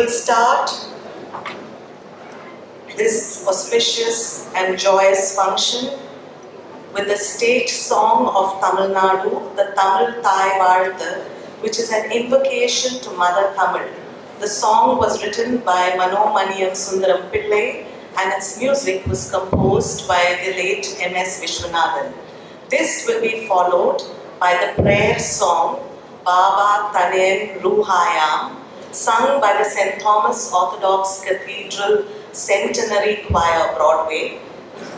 will start this auspicious and joyous function with the state song of Tamil Nadu, the Tamil Thai Vartha, which is an invocation to Mother Tamil. The song was written by Manomaniyam Sundaram Pillai and its music was composed by the late M.S. Vishwanathan. This will be followed by the prayer song Baba Tanen Ruhayam, sung by the St. Thomas Orthodox Cathedral Centenary Choir, Broadway.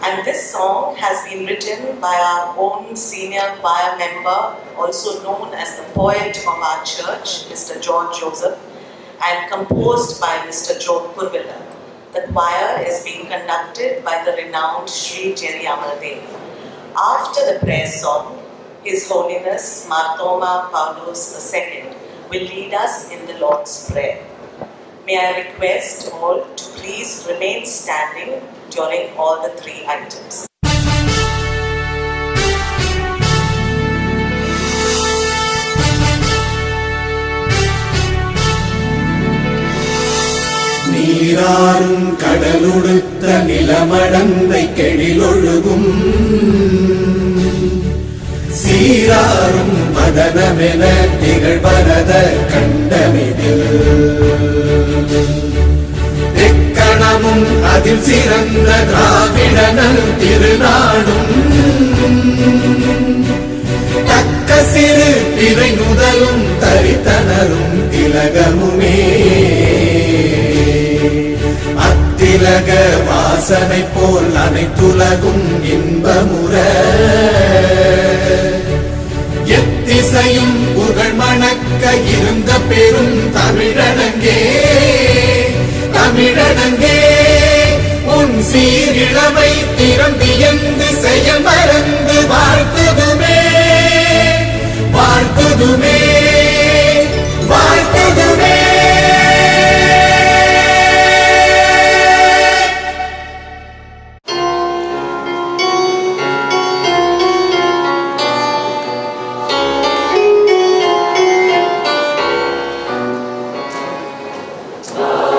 And this song has been written by our own senior choir member, also known as the poet of our church, Mr. George Joseph, and composed by Mr. Joe Purvilla. The choir is being conducted by the renowned Sri Jerry Amaldev. After the prayer song, His Holiness Marthoma Paulos II will lead us in the Lord's Prayer. May I request all to please remain standing during all the three items. நீராறும் கடலுடுத்த நிலமடந்தை கெழிலொழுகும் சீராறும் மதனமென திகழ்வரத கண்டமிதில் எக்கணமும் அதில் சிறந்த திராவிடனல் திருநாடும் தக்க சிறு பிறை நுதலும் தரித்தனரும் திலகமுமே அத்திலக வாசனை போல் அனைத்துலகும் இன்பமுற எத்திசையும் புகழ் மணக்க இருந்த பெரும் தமிழனங்கே தமிழனங்கே உன் சீரிழமை திறம்பியந்து செயல் மறந்து வாழ்த்துதுமே வாழ்த்துதுமே வாழ்த்துதுமே. Oh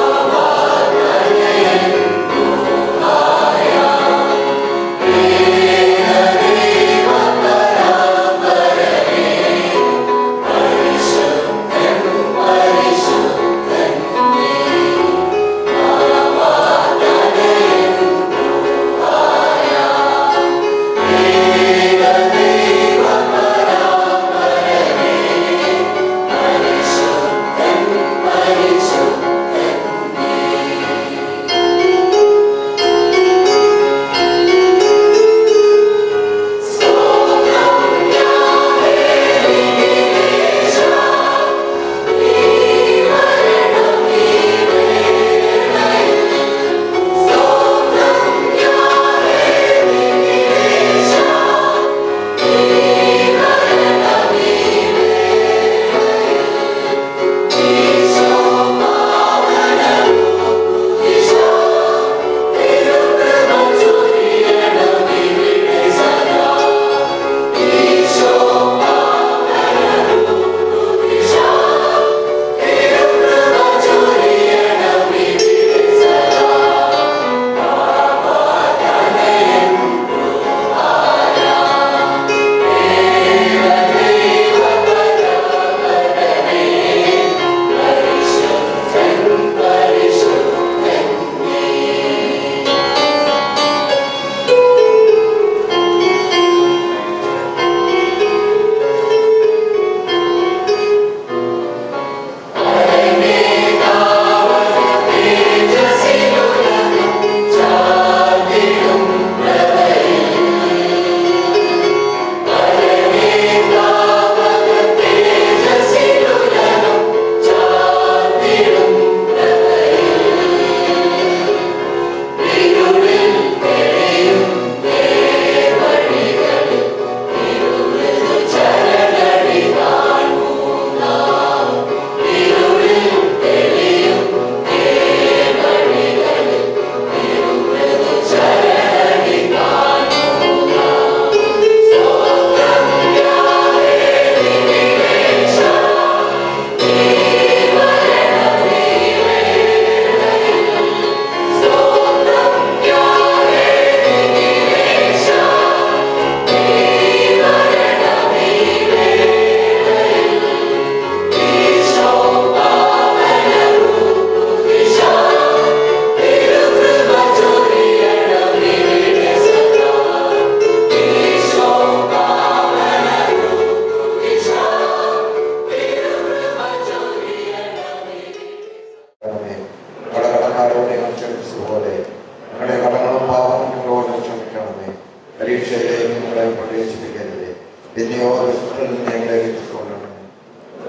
പരീക്ഷയിലേക്ക് ഞങ്ങളെ പ്രവേശിപ്പിക്കരുതേ, പിന്നെയോ ദുഷ്ടനിൽ നിന്ന് ഞങ്ങളെ രക്ഷിച്ചുകൊള്ളണമേ.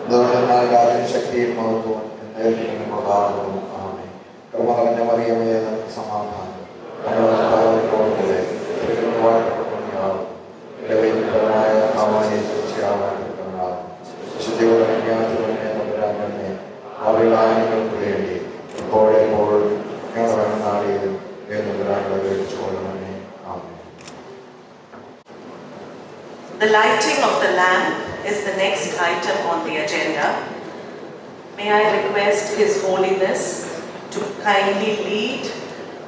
എന്തുകൊണ്ടെന്നാൽ രാജ്യം ശക്തിയും മഹത്വവും എന്നേക്കും പ്രധാനവും ആമേൻ. കൃപ നിറഞ്ഞ മറിയമേ, നിനക്ക് സമാധാനം. ഞങ്ങളുടെ കർത്താവിനോടുകൂടെ സ്ത്രീകൾ വാഴ്ത്തപ്പെടുന്നവനാകുന്നു. എൻ്റെ വൈദ്യപരമായ സാമാന്യ ശിക്ഷയാവാൻ വിശുദ്ധിയോടെ തമ്പുരാനെ അറിയാനങ്ങൾക്ക് വേണ്ടി ഇപ്പോഴെപ്പോഴും ഞങ്ങളുടെ നാടിലും വേദപുരാങ്ങളെ വേടിച്ചുകൊള്ളണമേ. ആമേൻ. The lighting of the lamp is the next item on the agenda. May I request His Holiness to kindly lead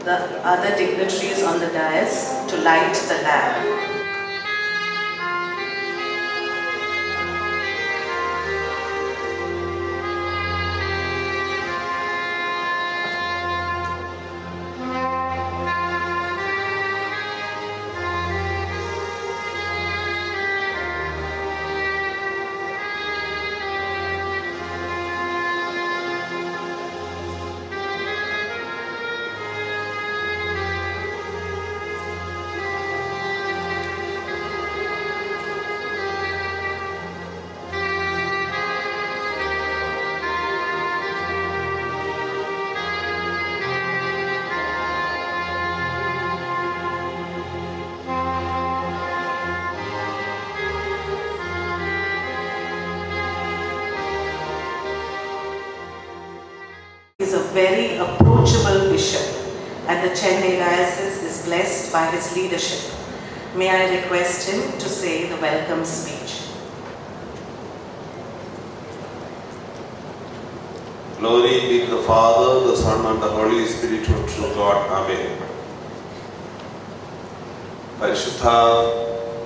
the other dignitaries on the dais to light the lamp. Is a very approachable bishop, and the Chennai diocese is blessed by his leadership. May I request him to say the welcome speech. Glory be to the Father, the Son, and the Holy Spirit of true God. Amen. പരിശുദ്ധ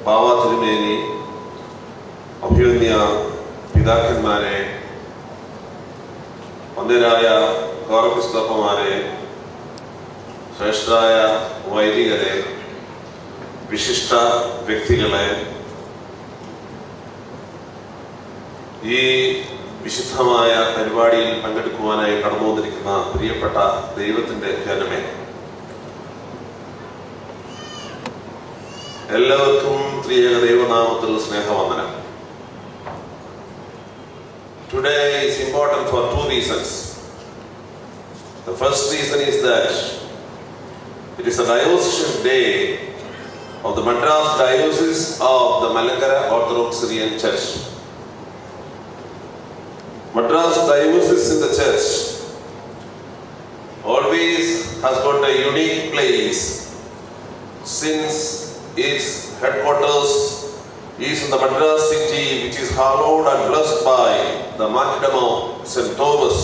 ബാവ തിരുമേനി, അഭിവന്യ പിതാക്കന്മാരെ, വന്ദരായ ഗൗരവസ്തോപ്പന്മാരെ, ശ്രേഷ്ഠരായ വൈദികരെ, വിശിഷ്ട വ്യക്തികളെ, ഈ വിശുദ്ധമായ പരിപാടിയിൽ പങ്കെടുക്കുവാനായി കടന്നു വന്നിരിക്കുന്ന പ്രിയപ്പെട്ട ദൈവത്തിൻ്റെ ജനമേ, എല്ലാവർക്കും ത്രിയേക ദൈവനാമത്തിൽ സ്നേഹവന്ദനം. Today is important for two reasons. The first reason is that it is a diocesan day of the Madras Diocese of the Malankara Orthodox Syrian Church. Madras Diocese in the Church always has got a unique place since its headquarters is in the Madras city, which is hallowed and blessed by the martyrdom of St. Thomas,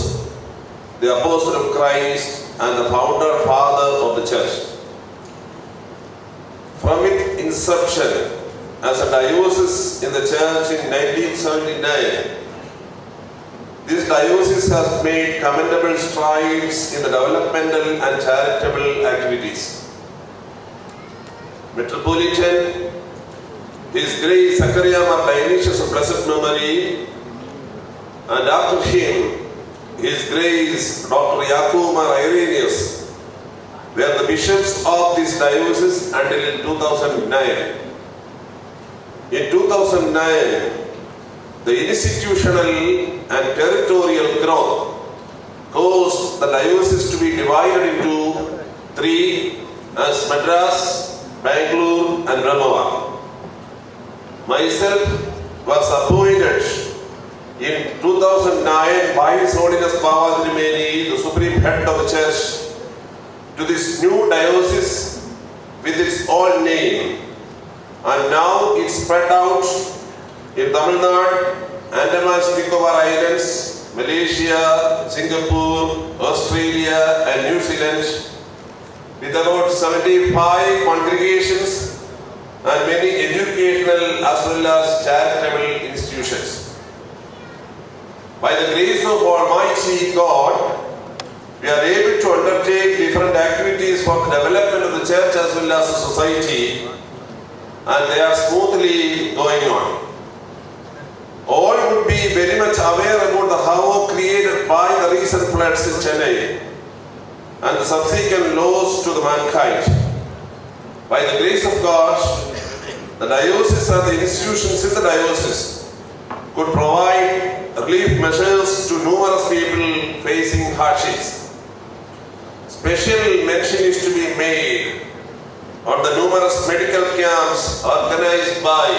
the Apostle of Christ and the founder father of the church. From its inception as a diocese in the church in 1979, this diocese has made commendable strides in the developmental and charitable activities. Metropolitan His Grace Zachariah Mar Dionysius of blessed memory, and after him, His Grace Dr. Yakub Mar Irenaeus were the bishops of this diocese until 2009. In 2009, the institutional and territorial growth caused the diocese to be divided into three as Madras, Bangalore and Brahmava. Myself was appointed in 2009 by His Holiness Baba Tirumeni, the Supreme Head of the Church, to this new diocese with its own name, and now it's spread out in Tamil Nadu, Andaman Nicobar Islands, Malaysia, Singapore, Australia and New Zealand, with about 75 congregations and many educational as well as charitable institutions. By the grace of Almighty God, we are able to undertake different activities for the development of the church as well as the society, and they are smoothly going on. All would be very much aware about the havoc created by the recent floods in Chennai and the subsequent loss to the mankind. By the grace of God, the diocese and the institutions in the diocese could provide relief measures to numerous people facing hardships. Special mention is to be made on the numerous medical camps organized by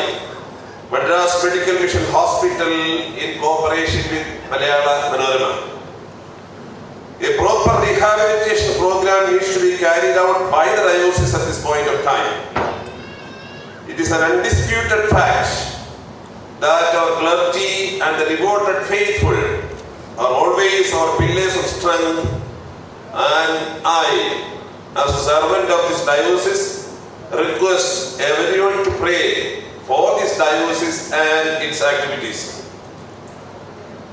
Madras Medical Mission Hospital in cooperation with Malayala Manorama. A proper rehabilitation program needs to be carried out by the diocese at this point of time. It is an undisputed fact that our clergy and the devoted faithful are always our pillars of strength, and I, as a servant of this diocese, request everyone to pray for this diocese and its activities.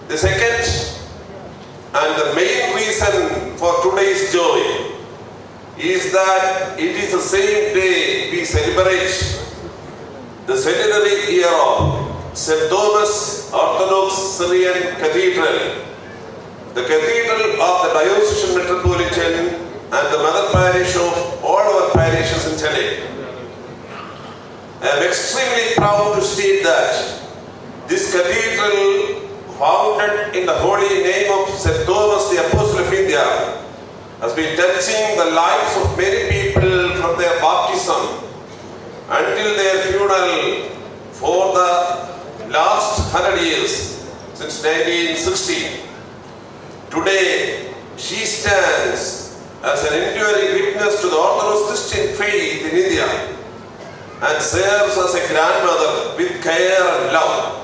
The second and the main reason for today's joy is that it is the same day we celebrate the centenary year of St.Thomas Orthodox Syrian Cathedral, the cathedral of the diocesan metropolitan and the mother parish of all our parishes in Chennai. I am extremely proud to state that this cathedral, founded in the holy name of St. Thomas the Apostle of India, has been touching the lives of many people from their baptism until their funeral for the last 100 years, since 1960. Today, she stands as an enduring witness to the Orthodox Christian faith in India and serves as a grandmother with care and love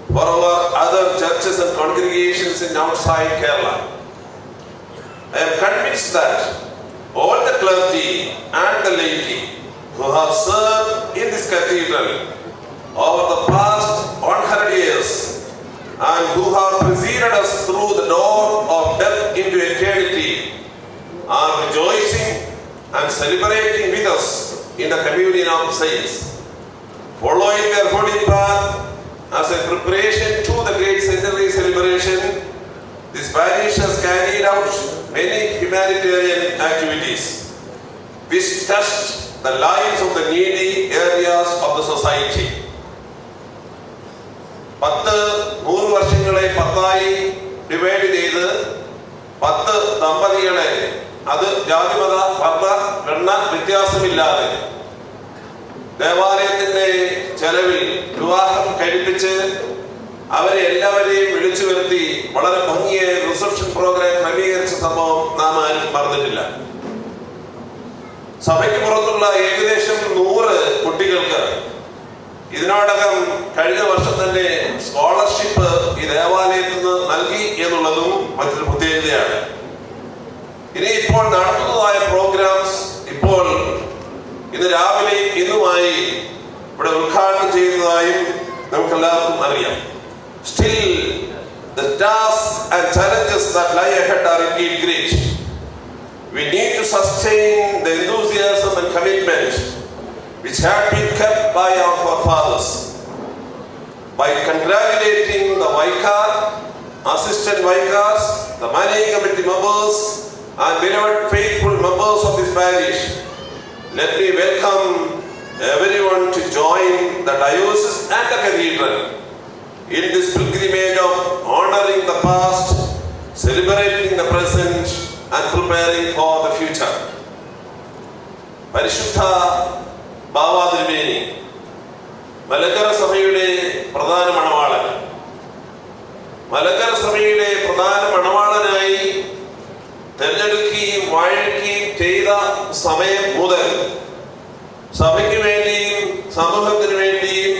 for our other churches and congregations in outside Kerala. I am convinced that all the clergy and the laity who have served in this cathedral over the past 100 years and who have preceded us through the door of death into eternity are rejoicing and celebrating with us in the communion of saints. Following their holy path as a preparation to the great centenary celebration, this parish has carried out many humanitarian activities which touched the lives of the needy areas of the society. 100 വർഷങ്ങളെ 10 divide ചെയ്ത് 10 ദമ്പതികളെ, അത് ജാതിമത വർണ്ണ എണ്ണ വ്യത്യാസമില്ലാതെ ദേവാലയത്തിന്റെ ചെലവിൽ വിവാഹം കഴിപ്പിച്ച് അവരെ എല്ലാവരെയും വിളിച്ചു വരുത്തി വളരെ ഭംഗിയായ റിസപ്ഷൻ പ്രോഗ്രാം ക്രമീകരിച്ച സംഭവം നാം ആരും മറന്നിട്ടില്ല. സഭയ്ക്ക് പുറത്തുള്ള ഏകദേശം 100 കുട്ടികൾക്ക് ഇതിനോടകം കഴിഞ്ഞ വർഷം തന്നെ സ്കോളർഷിപ്പ് ഈ ദേവാലയത്തിൽ നിന്ന് നൽകി എന്നുള്ളതും മറ്റൊരു പ്രത്യേകതയാണ്. ഇനി ഇപ്പോൾ നടത്തുന്നതായ പ്രോഗ്രാംസ് ഇപ്പോൾ ഇന്ന് രാവിലെ ഇന്നുമായി ഇവിടെ ഉദ്ഘാടനം ചെയ്യുന്നതായും നമുക്ക് എല്ലാവർക്കും അറിയാം. Still, the tasks and challenges that lie ahead are indeed great. We need to sustain the enthusiasm and commitment which have been kept by our forefathers. By congratulating the Vicar, assistant Vicars, the managing committee members, and beloved faithful members of this parish, let me welcome everyone to join the diocese and the cathedral in this pilgrimage of honoring the past, celebrating the present, and preparing for the future. പരിശുദ്ധ ബാവാ തിരുമേനി മലങ്കര സഭയുടെ പ്രധാന മണവാളൻ. മലങ്കര സഭയുടെ പ്രധാന മണവാളനായി തെരഞ്ഞെടുക്കുകയും വാഴിക്കുകയും ചെയ്ത സമയം മുതൽ സഭയ്ക്ക് വേണ്ടിയും സമൂഹത്തിന് വേണ്ടിയും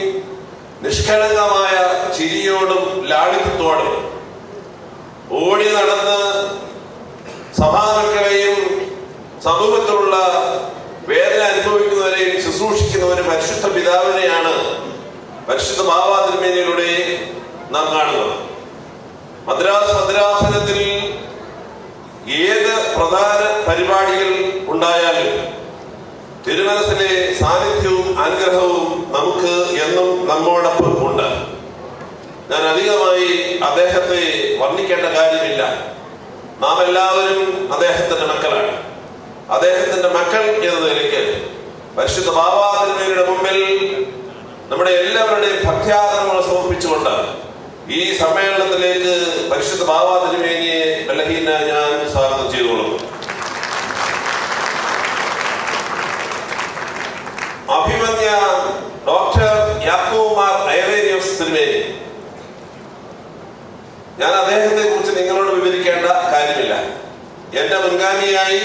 നിഷ്കളങ്കമായ ചിരിയോടും ലാളിത്യത്തോടും ഓടി നടന്ന് സഭാമക്കളെയും സമൂഹത്തിലുള്ള വേദന അനുഭവിക്കുന്നവരെയും ശുശ്രൂഷിക്കുന്ന ഒരു പരിശുദ്ധ പിതാവിനെയാണ് പരിശുദ്ധ ബാവാ തിരുമേനിയിലൂടെ നാം കാണുന്നത്. മദ്രാസ് ഭദ്രാസനത്തിൽ ഏത് പ്രധാന പരിപാടികൾ ഉണ്ടായാലും തിരുമനസിലെ സാന്നിധ്യവും അനുഗ്രഹവും നമുക്ക് എന്നും നമ്മോടൊപ്പം ഉണ്ട്. ഞാൻ അധികമായി അദ്ദേഹത്തെ വർണ്ണിക്കേണ്ട കാര്യമില്ല. നാം എല്ലാവരും അദ്ദേഹത്തിന്റെ മക്കളാണ്. അദ്ദേഹത്തിന്റെ മക്കൾ എന്ന നിലയ്ക്ക് പരിശുദ്ധ ബാബാതിരുമേനിയുടെ മുമ്പിൽ നമ്മുടെ എല്ലാവരുടെയും ഭക്ത്യാദരങ്ങൾ സമർപ്പിച്ചുകൊണ്ട് ഈ സമ്മേളനത്തിലേക്ക് പരിശുദ്ധ ബാബാതിരുമേനിയെ ബലഹീന ഞാൻ സ്വാഗതം ചെയ്തുകൊള്ളുന്നു. അഭിമന്യ ഡോക്ടർ യാക്കോബ് മാർ ഐറേനിയോസ് തിരുമേനി, ഞാൻ അദ്ദേഹത്തെ കുറിച്ച് നിങ്ങളോട് വിവരിക്കേണ്ട കാര്യമില്ല. എന്റെ മുൻഗാമിയായി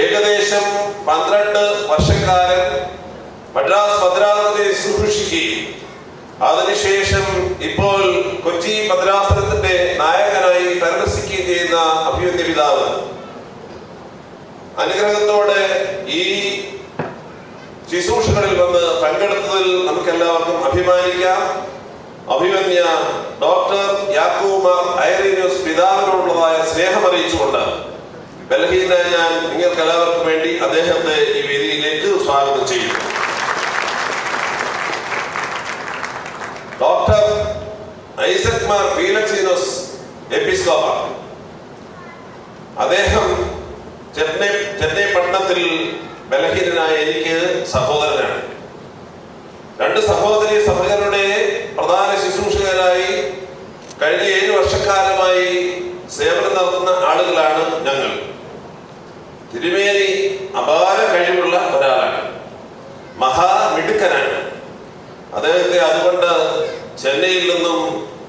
ഏകദേശം 12 വർഷക്കാലം മദ്രാസ് ഭദ്രാസനത്തെ ശുശ്രൂഷിക്കുകയും അതിനുശേഷം ഇപ്പോൾ കൊച്ചി ഭദ്രാസനത്തിന്റെ നായകനായി പരിണമിക്കുകയും ചെയ്യുന്ന അഭിമന്യ പിതാവ്, അനുഗ്രഹത്തോടെ ഈ ശുശ്രൂഷകളിൽ വന്ന് പങ്കെടുത്തതിൽ നമുക്കെല്ലാവർക്കും അഭിമാനിക്കാം. അഭിമന്യ ഡോക്ടർ യാക്കോബ് മാർ ഐറേനിയോസ് പിതാവിനോടുള്ളതായ സ്നേഹം അറിയിച്ചുകൊണ്ട് ബലഹീന ഞാൻ നിങ്ങൾക്ക് എല്ലാവർക്കും വേണ്ടി അദ്ദേഹത്തെ ഈ വേദിയിലേക്ക് സ്വാഗതം ചെയ്യുന്നു. ഡോക്ടർ ഐസക് മാർ ഫീലക്സിനോസ് എപ്പിസ്കോപ്പ, അദ്ദേഹം ചെന്നൈ പട്ടണത്തിൽ ബലഹീനനായ എനിക്ക് സഹോദരനാണ്. 2 സഹോദരി സഭകളുടെ പ്രധാന ശുശ്രൂഷകരായി കഴിഞ്ഞ 7 വർഷക്കാലമായി സേവനം നടത്തുന്ന ആളുകളാണ് ഞങ്ങൾ. തിരുമേനി അപാര കഴിവുള്ള ഒരാളാണ്, മഹാമിടുക്കനാണ്. അദ്ദേഹത്തെ അതുകൊണ്ട് ചെന്നൈയിൽ നിന്നും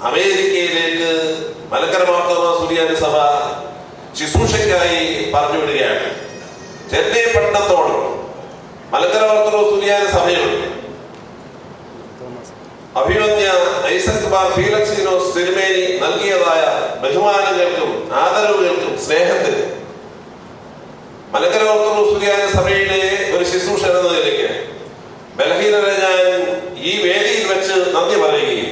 അമേരിക്കയിലേക്ക് മലങ്കര മാർത്തോമാ സുറിയാനി സഭ ശുശ്രൂഷയ്ക്കായി പറഞ്ഞുവിടുകയാണ്. ചെന്നൈ പട്ടണത്തോടും മലങ്കര ഓർത്തഡോക്സ് സുറിയാനി സഭയോടും അഭിമന്യ ഐസക് മാർ ഫീലക്സിനോസ് തിരുമേനി നൽകിയതായ ബഹുമാനങ്ങൾക്കും ആദരവുകൾക്കും സ്നേഹത്തിനും മലങ്കര ഓർത്തഡോക്സ് സുറിയാനി സഭയിലെ ഒരു ശുശ്രൂഷ എന്ന നിലയ്ക്ക് ബലഹീനരെ ഞാൻ ഈ വേദിയിൽ വെച്ച് നന്ദി പറയുകയും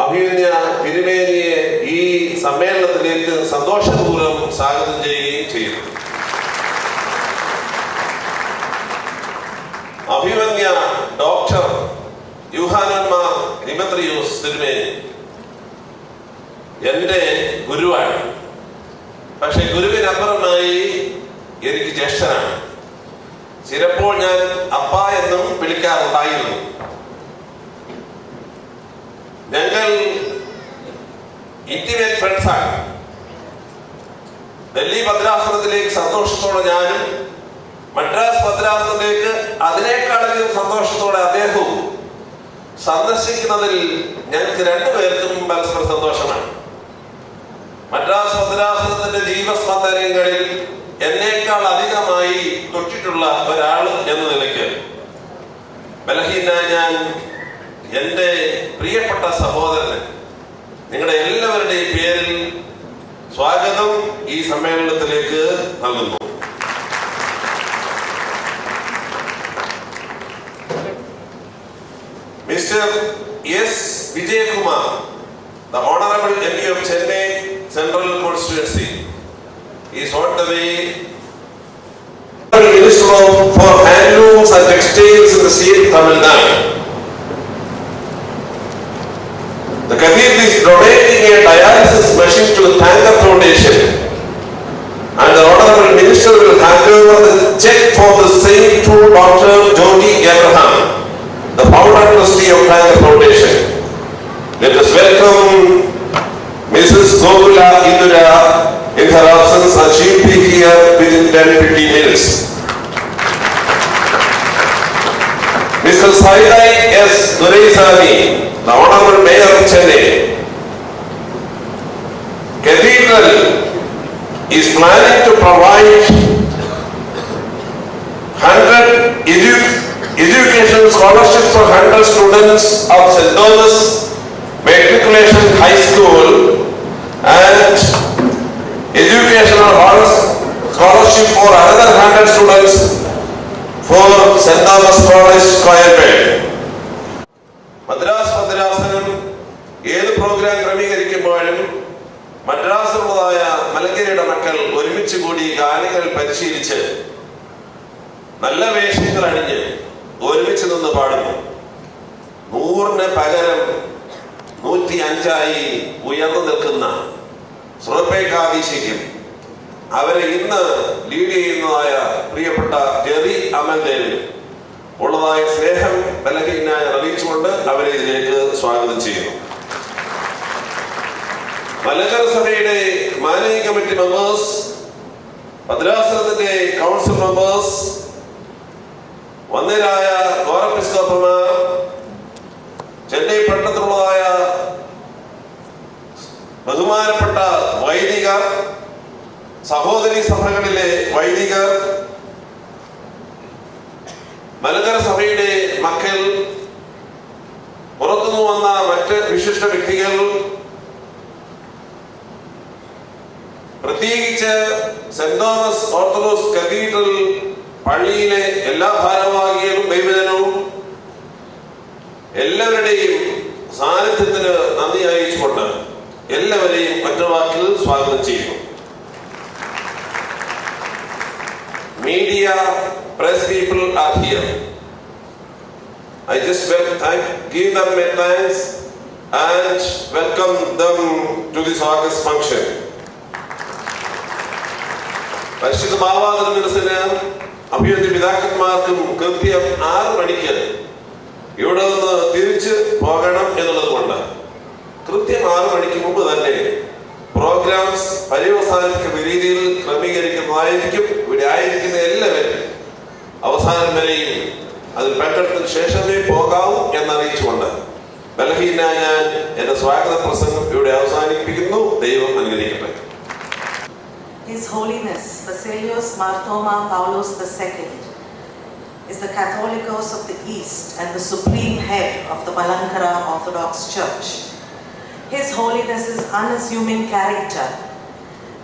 അഭിമന്യ തിരുമേനിയെ ഈ സമ്മേളനത്തിലേക്ക് സന്തോഷപൂർവ്വം സ്വാഗതം ചെയ്യുകയും ചെയ്യുന്നു. അഭിമന്യ ഡോക്ടർ യൂഹാനൻ മാർ ദിമത്രിയോസ് തിരുമേനി എന്റെ ഗുരുവാണ്. പക്ഷെ ഗുരുവിനപ്പുറമായി എനിക്ക് ജ്യേഷ്ഠനാണ്. ചിലപ്പോൾ ഞാൻ അപ്പ എന്നും വിളിക്കാറുണ്ടായിരുന്നു. ഞങ്ങൾ ഇന്റിമേറ്റ് ഫ്രണ്ട്സാണ്. ഡൽഹി ഭദ്രാസനത്തിലേക്ക് സന്തോഷത്തോടെ ഞാനും, മദ്രാസ് ഭദ്രാസനത്തിലേക്ക് അതിനേക്കാളധികം സന്തോഷത്തോടെ അദ്ദേഹവും സന്ദർശിക്കുന്നതിൽ ഞങ്ങൾക്ക് 2 പേർക്കും പരസ്പര സന്തോഷമാണ്. മദ്രാസ് ഭദ്രാസനത്തിന്റെ ജീവസ്പന്ദനങ്ങളിൽ എന്നേക്കാൾ അധികമായി തൊട്ടിട്ടുള്ള ഒരാൾ എന്ന നിലയ്ക്ക് ബലഹീന ഞാൻ എന്റെ പ്രിയപ്പെട്ട സഹോദരന് നിങ്ങളുടെ എല്ലാവരുടെയും പേരിൽ സ്വാഗതം ഈ സമ്മേളനത്തിലേക്ക് നൽകുന്നു. Mr. S. Vijaykumar, the Honorable MP of Chennai Central Constituency, is on the way. Minister for Handlooms and Textiles in the state of Tamil Nadu. The Cathedral is donating a dialysis machine to the Thanker Foundation, and the Honorable Minister will hand over the check for the same to Dr. Jody Abraham, the founder trustee of Thanker Foundation. Let us welcome Mrs. Gokula Indura in her absence, and she will be here within 10-15 minutes. Mr. Saidai S. Dureisani, the Honorable Mayor of Chennai. Cathedral is planning to provide 100 educational scholarships for 100 students of St. Thomas Matriculation High School and educational scholarship for another 100 students for St. Thomas College, Coimbatore. Madras ഭദ്രാസനം ഏത് programme ക്രമീകരിക്കുമ്പോഴും മദ്രാസിലുള്ളതായ മലങ്കരയുടെ മക്കൾ ഒരുമിച്ച് കൂടി ഗാനങ്ങൾ പരിശീലിച്ച് നല്ല വേഷങ്ങൾ അണിഞ്ഞ് ഒരുമിച്ച് നിന്ന് പാടുന്നു. 100-ന് പകരം 105 ഉയർന്നു നിൽക്കുന്ന ശ്രോപ്പേക്കാദീശിക്കും അവരെ ഇന്ന് ലീഡ് ചെയ്യുന്നതായ പ്രിയപ്പെട്ട ജെറി അമൽദേവിനും ഉള്ളതായ സ്നേഹം ബലഹീനായി അറിയിച്ചുകൊണ്ട് അവരെ ഇതിലേക്ക് സ്വാഗതം ചെയ്യുന്നു. മലങ്കര സഭയുടെ മാനേജിംഗ് കമ്മിറ്റി മെമ്പേഴ്സ്, ഭദ്രാസനത്തിന്റെ കൗൺസിൽ മെമ്പേഴ്സ്, വന്യരായ ഗോരപ്പിസ്കോപ്പമാർ, ചെന്നൈ പട്ടണത്തിലുള്ളതായ ബഹുമാനപ്പെട്ട വൈദികർ, സഹോദരി സഭകളിലെ വൈദികർ, മലങ്കര സഭയുടെ മക്കൾ, പുറത്തുനിന്ന് വന്ന മറ്റ് വിശിഷ്ട വ്യക്തികൾ, പ്രത്യേകിച്ച് സെന്റ് തോമസ് ഓർത്തഡോക്സ് കത്തീഡ്രൽ പള്ളിയിലെ എല്ലാ ഭാരവാഹികളും ദൈവജനവും എല്ലാവരുടെയും സാന്നിധ്യത്തിന് നന്ദി അറിയിച്ചുകൊണ്ട് എല്ലാവരെയും ഒറ്റവാക്കിൽ സ്വാഗതം ചെയ്യുന്നു. Media, press people are here. I just give them my thanks and welcome them to this August function. പരിശുദ്ധ ഭാവാതിരുന്നിന് അഭിവന്യ പിതാക്കന്മാർക്കും കൃത്യം 6 മണിക്ക് ഇവിടെ നിന്ന് തിരിച്ച് പോകണം എന്നുള്ളത് കൊണ്ട് കൃത്യം 6 മണിക്ക് മുമ്പ് തന്നെ പ്രോഗ്രാംസ് പര്യവസാനിക്കുന്ന രീതിയിൽ ക്രമീകരിക്കുന്നതായിരിക്കും. ഇവിടെ ആയിരിക്കുന്ന എല്ലാവരും അവസാനം വരെയും അതിൽ പങ്കെടുത്തതിന് ശേഷമേ പോകാവൂ എന്നറിയിച്ചുകൊണ്ട് ബലഹീനായ ഞാൻ എന്റെ സ്വാഗത പ്രസംഗം ഇവിടെ അവസാനിപ്പിക്കുന്നു. ദൈവം അനുഗ്രഹിക്കട്ടെ. His Holiness Basilios Marthoma Paulos II is the Catholicos of the East and the supreme head of the Malankara Orthodox Church. His Holiness's unassuming character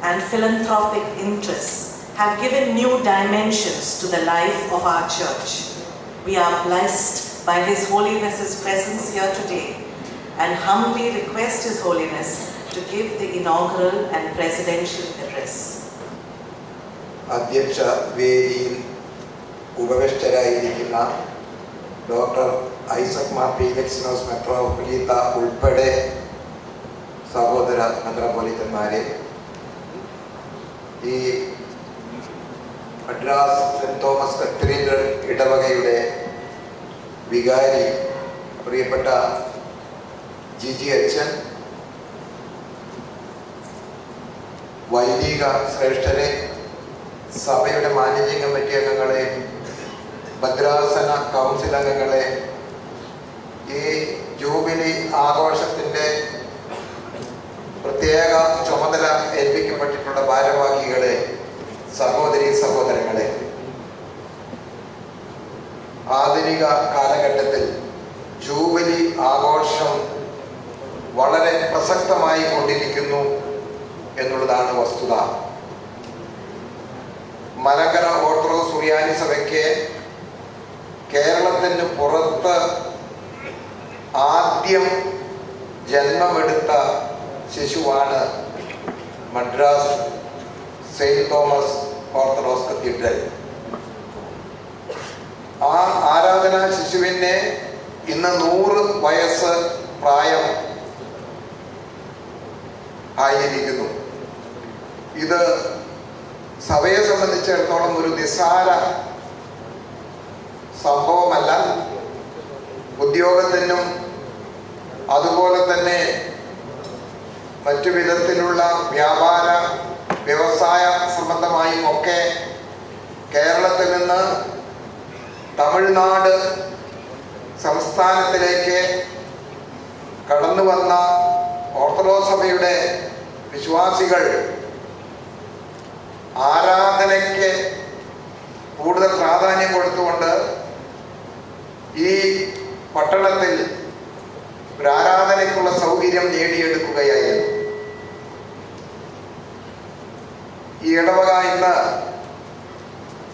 and philanthropic interests have given new dimensions to the life of our church. We are blessed by His Holiness's presence here today and humbly request His Holiness to give the inaugural and presidential address. അധ്യക്ഷ വേദിയിൽ ഉപവിഷ്ടരായിരിക്കുന്ന doctor Isaac Mar Philoxenos മെത്രോപൊലീത്ത ഉൾപ്പെടെ സഹോദര മെത്രോപൊലീത്തന്മാരെ, ഈ Madras saint Thomas cathedral ഇടവകയുടെ വികാരി പ്രിയപ്പെട്ട ജിജി അച്ഛൻ, വൈദിക ശ്രേഷ്ഠരെ, സഭയുടെ മാനേജിംഗ് കമ്മിറ്റി അംഗങ്ങളെ, ഭദ്രാസന കൗൺസിൽ അംഗങ്ങളെ, ഈ ജൂബിലി ആഘോഷത്തിൻ്റെ പ്രത്യേക ചുമതല ഏൽപ്പിക്കപ്പെട്ടിട്ടുള്ള ഭാരവാഹികളെ, സഹോദരി സഹോദരങ്ങളെ, ആധുനിക കാലഘട്ടത്തിൽ ജൂബിലി ആഘോഷം വളരെ പ്രസക്തമായി കൊണ്ടിരിക്കുന്നു എന്നുള്ളതാണ് വസ്തുത. മലങ്കര ഓർത്തഡോക്സ് സുറിയാനി സഭയ്ക്ക് കേരളത്തിന് പുറത്ത് ആദ്യം ജന്മമെടുത്ത ശിശുവാണ് Madras saint Thomas orthodox cathedral. ആ ആരാധനാ ശിശുവിന് ഇന്ന് 100 വയസ്സ് പ്രായം ആയിരിക്കുന്നു. ഇത് സഭയെ സംബന്ധിച്ചിടത്തോളം ഒരു നിസ്സാര സംഭവമല്ല. ഉദ്യോഗത്തിനും അതുപോലെ തന്നെ മറ്റു വിധത്തിലുള്ള വ്യാപാര വ്യവസായ സംബന്ധമായും ഒക്കെ കേരളത്തിൽ നിന്ന് തമിഴ്നാട് സംസ്ഥാനത്തിലേക്ക് കടന്നു വന്ന ഓർത്തഡോക്സ് സഭയുടെ വിശ്വാസികൾ ആരാധനയ്ക്ക് കൂടുതൽ പ്രാധാന്യം കൊടുത്തുകൊണ്ട് ഈ പട്ടണത്തിൽ ഒരു ആരാധനയ്ക്കുള്ള സൗകര്യം നേടിയെടുക്കുകയായിരുന്നു. ഈ ഇടവക ഇന്ന്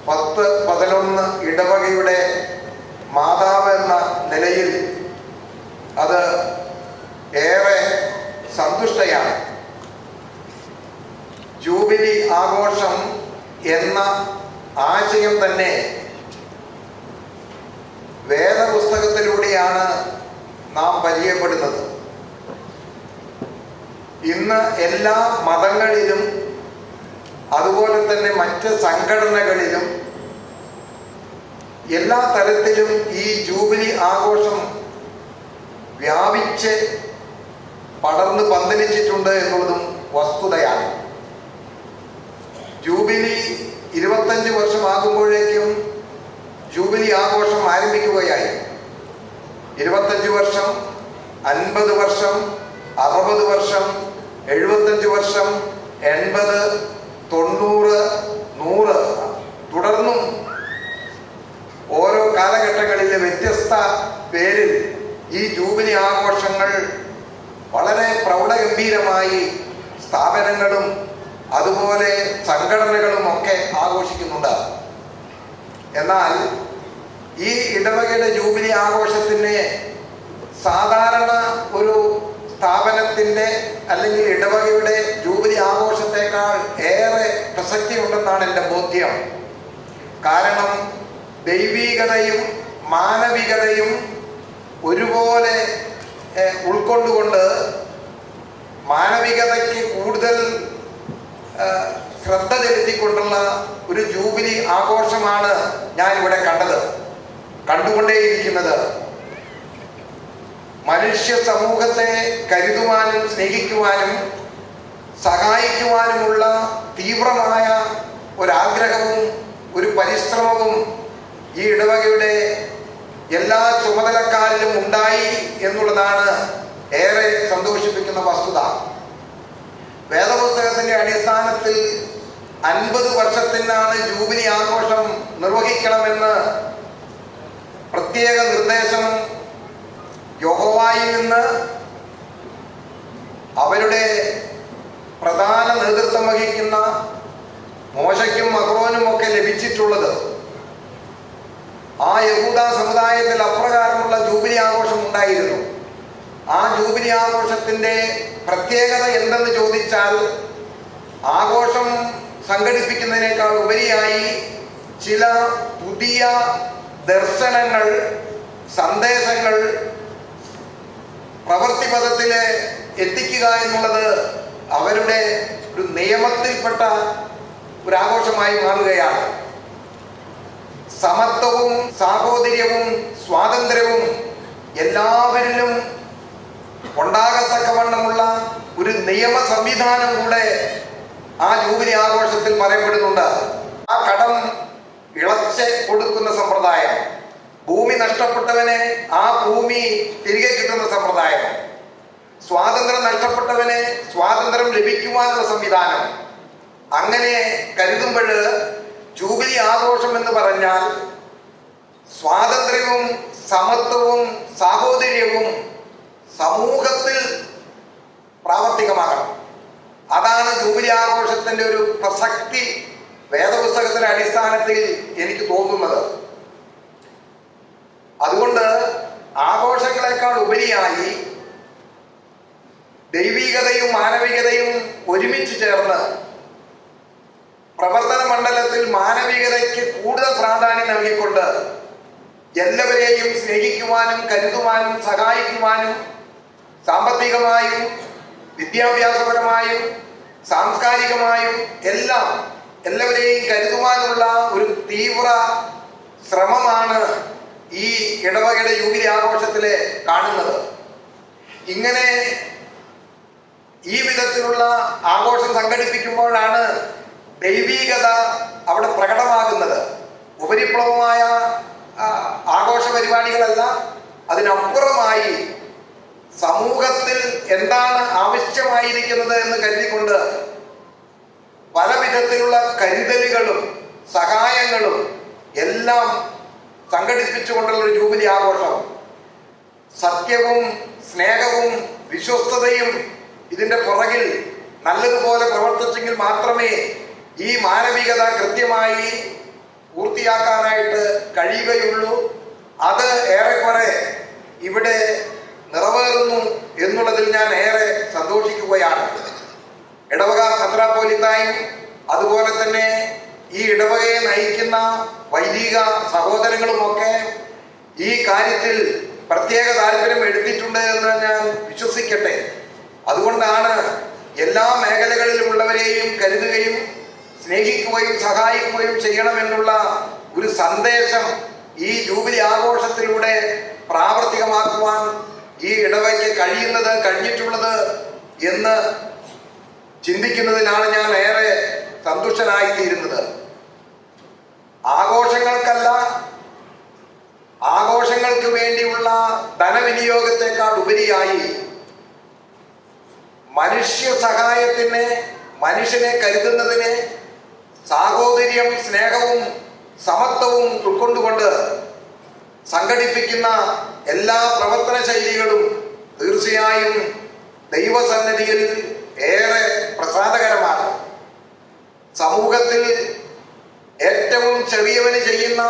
10-11 ഇടവകയുടെ മാതാവ് എന്ന നിലയിൽ അത് ഏറെ സന്തുഷ്ടയാണ്. ജൂബിലി ആഘോഷം എന്ന ആശയം തന്നെ വേദപുസ്തകത്തിലൂടെയാണ് നാം പരിചയപ്പെടുന്നത്. ഇന്ന് എല്ലാ മതങ്ങളിലും അതുപോലെ തന്നെ മറ്റ് സംഘടനകളിലും എല്ലാ തലത്തിലും ഈ ജൂബിലി ആഘോഷം വ്യാപിച്ച് പടർന്ന് പന്തലിച്ചിട്ടുണ്ട് എന്നുള്ളതും വസ്തുതയാണ്. ജൂബിലി 25 വർഷമാകുമ്പോഴേക്കും ജൂബിലി ആഘോഷം ആരംഭിക്കുകയായി. 25 വർഷം, 50 വർഷം, 60 വർഷം, 75 വർഷം, 80, 90, 100 തുടർന്നും ഓരോ കാലഘട്ടങ്ങളിൽ വ്യത്യസ്ത പേരിൽ ഈ ജൂബിലി ആഘോഷങ്ങൾ വളരെ പ്രൗഢഗംഭീരമായി സ്ഥാപനങ്ങളും അതുപോലെ സംഘടനകളും ഒക്കെ ആഘോഷിക്കുന്നുണ്ട്. എന്നാൽ ഈ ഇടവകയുടെ ജൂബിലി ആഘോഷത്തിന് സാധാരണ ഒരു സ്ഥാപനത്തിൻ്റെ അല്ലെങ്കിൽ ഇടവകയുടെ ജൂബിലി ആഘോഷത്തെക്കാൾ ഏറെ പ്രസക്തി ഉണ്ടെന്നാണ് എൻ്റെ ബോധ്യം. കാരണം ദൈവീകതയും മാനവികതയും ഒരുപോലെ ഉൾക്കൊണ്ടുകൊണ്ട് മാനവികതയ്ക്ക് കൂടുതൽ ശ്രദ്ധ ചെലുത്തിക്കൊണ്ടുള്ള ഒരു ജൂബിലി ആഘോഷമാണ് ഞാൻ ഇവിടെ കണ്ടുകൊണ്ടേയിരിക്കുന്നത്. മനുഷ്യ സമൂഹത്തെ കരുതുവാനും സ്നേഹിക്കുവാനും സഹായിക്കുവാനുമുള്ള തീവ്രമായ ഒരാഗ്രഹവും ഒരു പരിശ്രമവും ഈ ഇടവകയുടെ എല്ലാ ചുമതലക്കാരിലും ഉണ്ടായി എന്നുള്ളതാണ് ഏറെ സന്തോഷിപ്പിക്കുന്ന വസ്തുത. വേദപുസ്തകത്തിന്റെ അടിസ്ഥാനത്തിൽ 50 വർഷത്തിനാണ് ജൂബിലി ആഘോഷം നിർവഹിക്കണമെന്ന് പ്രത്യേക നിർദ്ദേശം യഹോവയിൽ നിന്ന് അവരുടെ പ്രധാന നേതൃത്വം വഹിക്കുന്ന മോശയ്ക്കും അഹ്റോനും ഒക്കെ ലഭിച്ചിട്ടുള്ളത്. ആ യഹൂദ സമുദായത്തിൽ അപ്രകാരമുള്ള ജൂബിലി ആഘോഷം ഉണ്ടായിരുന്നു. ആ ജൂബിലി ആഘോഷത്തിന്റെ പ്രത്യേകത എന്തെന്ന് ചോദിച്ചാൽ, ആഘോഷം സംഘടിപ്പിക്കുന്നതിനേക്കാൾ ഉപരിയായി ചില പുതിയ ദർശനങ്ങൾ, സന്ദേശങ്ങൾ പ്രവൃത്തിപഥത്തിൽ എത്തിക്കുക എന്നുള്ളത് അവരുടെ ഒരു നിയമത്തിൽപ്പെട്ട ഒരാഘോഷമായി മാറുകയാണ്. സമത്വവും സാഹോദര്യവും സ്വാതന്ത്ര്യവും എല്ലാവരിലും ഉണ്ടാകത്തക്കവണ്ണമുള്ള ഒരു നിയമ സംവിധാനം കൂടെ ആ ജൂബിലി ആഘോഷത്തിൽ പറയപ്പെടുന്നുണ്ട്. ആ കടം ഇളച്ച് കൊടുക്കുന്ന സമ്പ്രദായം, ഭൂമി നഷ്ടപ്പെട്ടവനെ ആ ഭൂമി തിരികെ കിട്ടുന്ന സമ്പ്രദായം, സ്വാതന്ത്ര്യം നഷ്ടപ്പെട്ടവന് സ്വാതന്ത്ര്യം ലഭിക്കുവാനുള്ള സംവിധാനം, അങ്ങനെ കരുതുമ്പോൾ ജൂബിലി ആഘോഷം എന്ന് പറഞ്ഞാൽ സ്വാതന്ത്ര്യവും സമത്വവും സാഹോദര്യവും സമൂഹത്തിൽ പ്രാവർത്തികമാകണം. അതാണ് ജൂബിലി ആഘോഷത്തിന്റെ ഒരു പ്രസക്തി വേദപുസ്തകത്തിന്റെ അടിസ്ഥാനത്തിൽ എനിക്ക് തോന്നുന്നത്. അതുകൊണ്ട് ആഘോഷങ്ങളെക്കാൾ ഉപരിയായി ദൈവികതയും മാനവികതയും ഒരുമിച്ച് ചേർന്ന് പ്രവർത്തന മണ്ഡലത്തിൽ മാനവികതയ്ക്ക് കൂടുതൽ പ്രാധാന്യം നൽകിക്കൊണ്ട് എല്ലാവരെയും സ്നേഹിക്കുവാനും കരുതുവാനും സഹായിക്കുവാനും സാമ്പത്തികമായും വിദ്യാഭ്യാസപരമായും സാംസ്കാരികമായും എല്ലാവരെയും കരുതുവാനുള്ള ഒരു തീവ്ര ശ്രമമാണ് ഈ ഇടവകയുടെ ജൂബിലി ആഘോഷത്തില് കാണുന്നത്. ഇങ്ങനെ ഈ വിധത്തിലുള്ള ആഘോഷം സംഘടിപ്പിക്കുമ്പോഴാണ് ദൈവീകത അവിടെ പ്രകടമാകുന്നത്. ഉപരിപ്ലവമായ ആഘോഷ പരിപാടികളല്ല, അതിനപ്പുറമായി സമൂഹത്തിൽ എന്താണ് ആവശ്യമായിരിക്കുന്നത് എന്ന് കരുതിക്കൊണ്ട് പല വിധത്തിലുള്ള കരുതലുകളും സഹായങ്ങളും എല്ലാം സംഘടിപ്പിച്ചുകൊണ്ടുള്ള ഒരു ജൂബിലി ആഘോഷം. സത്യവും സ്നേഹവും വിശ്വസ്തതയും ഇതിന്റെ പുറകിൽ നല്ലതുപോലെ പ്രവർത്തിച്ചെങ്കിൽ മാത്രമേ ഈ മാനവികത കൃത്യമായി പൂർത്തിയാക്കാനായിട്ട് കഴിയുകയുള്ളൂ. അത് ഏറെക്കുറെ ഇവിടെ നിറവേറുന്നു എന്നുള്ളതിൽ ഞാൻ ഏറെ സന്തോഷിക്കുകയാണ്. ഇടവക മെത്രാപ്പോലീത്തായും അതുപോലെ തന്നെ ഈ ഇടവകയെ നയിക്കുന്ന വൈദിക സഹോദരങ്ങളുമൊക്കെ ഈ കാര്യത്തിൽ പ്രത്യേക താല്പര്യം എടുത്തിട്ടുണ്ട് എന്ന് ഞാൻ വിശ്വസിക്കട്ടെ. അതുകൊണ്ടാണ് എല്ലാ മേഖലകളിലുമുള്ളവരെയും കരുതുകയും സ്നേഹിക്കുകയും സഹായിക്കുകയും ചെയ്യണമെന്നുള്ള ഒരു സന്ദേശം ഈ ജൂബിലി ആഘോഷത്തിലൂടെ പ്രാവർത്തികമാക്കുവാൻ ഈ ഇടവയ്ക്ക് കഴിഞ്ഞിട്ടുള്ളത് എന്ന് ചിന്തിക്കുന്നതിനാണ് ഞാൻ ഏറെ സന്തുഷ്ടനായിത്തീരുന്നത്. ആഘോഷങ്ങൾക്കല്ല, ആഘോഷങ്ങൾക്ക് വേണ്ടിയുള്ള ധനവിനിയോഗത്തെക്കാൾ ഉപരിയായി മനുഷ്യ സഹായത്തിന്, മനുഷ്യനെ കരുതുന്നതിന്, സാഹോദര്യം, സ്നേഹവും സമത്വവും ഉൾക്കൊണ്ടുകൊണ്ട് സംഘടിപ്പിക്കുന്ന എല്ലാ പ്രവർത്തന ശൈലികളും തീർച്ചയായും ദൈവസന്നിധിയിൽ ഏറെ പ്രസാദകരമാണ്. സമൂഹത്തിൽ ഏറ്റവും ചെറിയവന് ചെയ്യുന്ന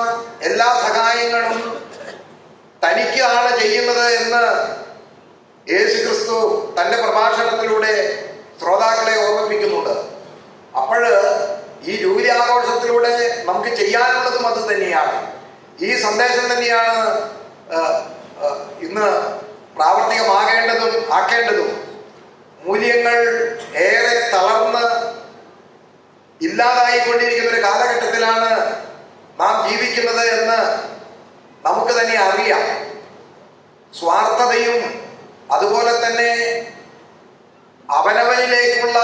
എല്ലാ സഹായങ്ങളും തനിക്കാണ് ചെയ്യുന്നത് എന്ന് യേശുക്രിസ്തു തൻ്റെ പ്രഭാഷണത്തിലൂടെ ശ്രോതാക്കളെ ഓർമ്മിപ്പിക്കുന്നുണ്ട്. അപ്പോൾ ഈ ജൂബിലി ആഘോഷത്തിലൂടെ നമുക്ക് ചെയ്യാനുള്ളതും അത് തന്നെയാണ്. ഈ സന്ദേശം തന്നെയാണ് ഇന്ന് ആക്കേണ്ടതും. മൂല്യങ്ങൾ ഏറെ തളർന്ന് ഇല്ലാതായിക്കൊണ്ടിരിക്കുന്ന ഒരു കാലഘട്ടത്തിലാണ് നാം ജീവിക്കുന്നത് എന്ന് നമുക്ക് തന്നെ അറിയാം. സ്വാർത്ഥതയും അതുപോലെ തന്നെ അവനവനിലേക്കുള്ള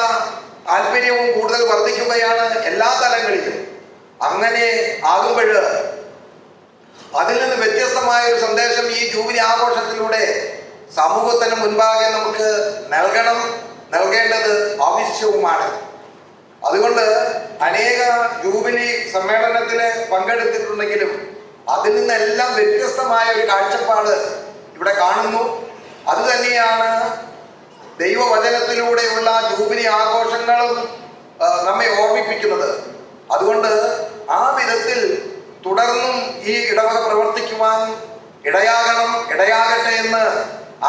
താല്പര്യവും കൂടുതൽ വർദ്ധിക്കുകയാണ് എല്ലാ തലങ്ങളിലും. അങ്ങനെ ആകുമ്പോൾ അതിൽ നിന്ന് വ്യത്യസ്തമായ ഒരു സന്ദേശം ഈ ജൂബിലി ആഘോഷത്തിലൂടെ സമൂഹത്തിന് മുൻപാകെ നമുക്ക് നൽകേണ്ടത് ആവശ്യവുമാണ്. അതുകൊണ്ട് അനേക ജൂബിലി സമ്മേളനത്തിന് പങ്കെടുത്തിട്ടുണ്ടെങ്കിലും അതിൽ നിന്നെല്ലാം വ്യത്യസ്തമായ ഒരു കാഴ്ചപ്പാട് ഇവിടെ കാണുന്നു. അത് തന്നെയാണ് ദൈവവചനത്തിലൂടെയുള്ള ജൂബിലി ആഘോഷങ്ങളും നമ്മെ ഓർമ്മിപ്പിക്കുന്നത്. അതുകൊണ്ട് ആ വിധത്തിൽ തുടർന്നും ഈ ഇടവക പ്രവർത്തിക്കുവാൻ ഇടയാകട്ടെ എന്ന്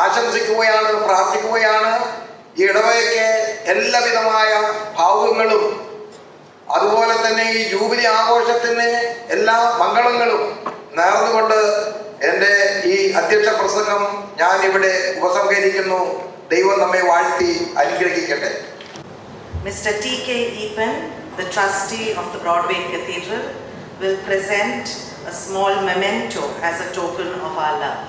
ആശംസിക്കുകയാണ്, പ്രാർത്ഥിക്കുകയാണ്. ഈ ഇടവകയ്ക്ക് എല്ലാവിധമായ ഭാവുകങ്ങളും അതുപോലെ തന്നെ ഈ ജൂബിലി ആഘോഷത്തിന് എല്ലാ മംഗളങ്ങളും നേർന്നുകൊണ്ട് എൻ്റെ ഈ അധ്യക്ഷ പ്രസംഗം ഞാൻ ഇവിടെ ഉപസംഹരിക്കുന്നു. ദൈവം നമ്മെ വാഴ്ത്തി അനുഗ്രഹിക്കട്ടെ. Mr. T.K. Eapen, the trustee of the Broadway Cathedral, will present a small memento as a token of our love.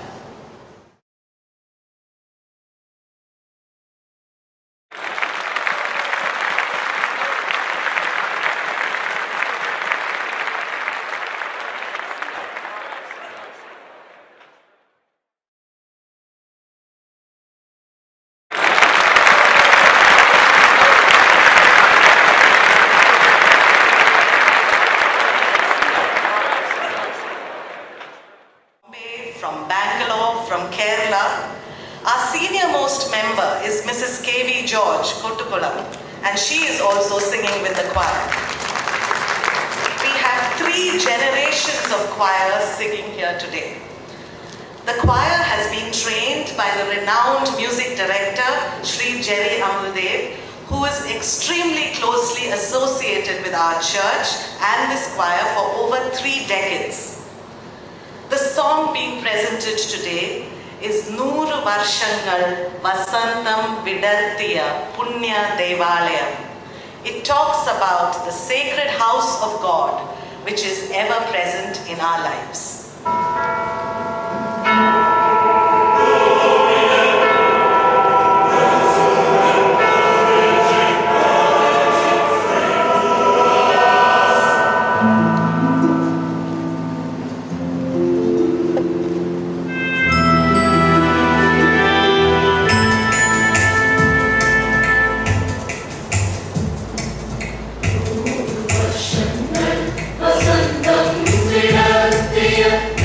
From Bangalore, from Kerala, our senior most member is Mrs. K.V. George Kottukulam, and she is also singing with the choir. We have 3 generations of choirs singing here today. The choir has been trained by the renowned music director Sri Jerry Amuldev, who is extremely closely associated with our church and this choir for over 3 decades. The song being presented today is Nooru Varshangal Vasantam Vidarthiya Punya Devalayam. It talks about the sacred house of God, which is ever present in our lives.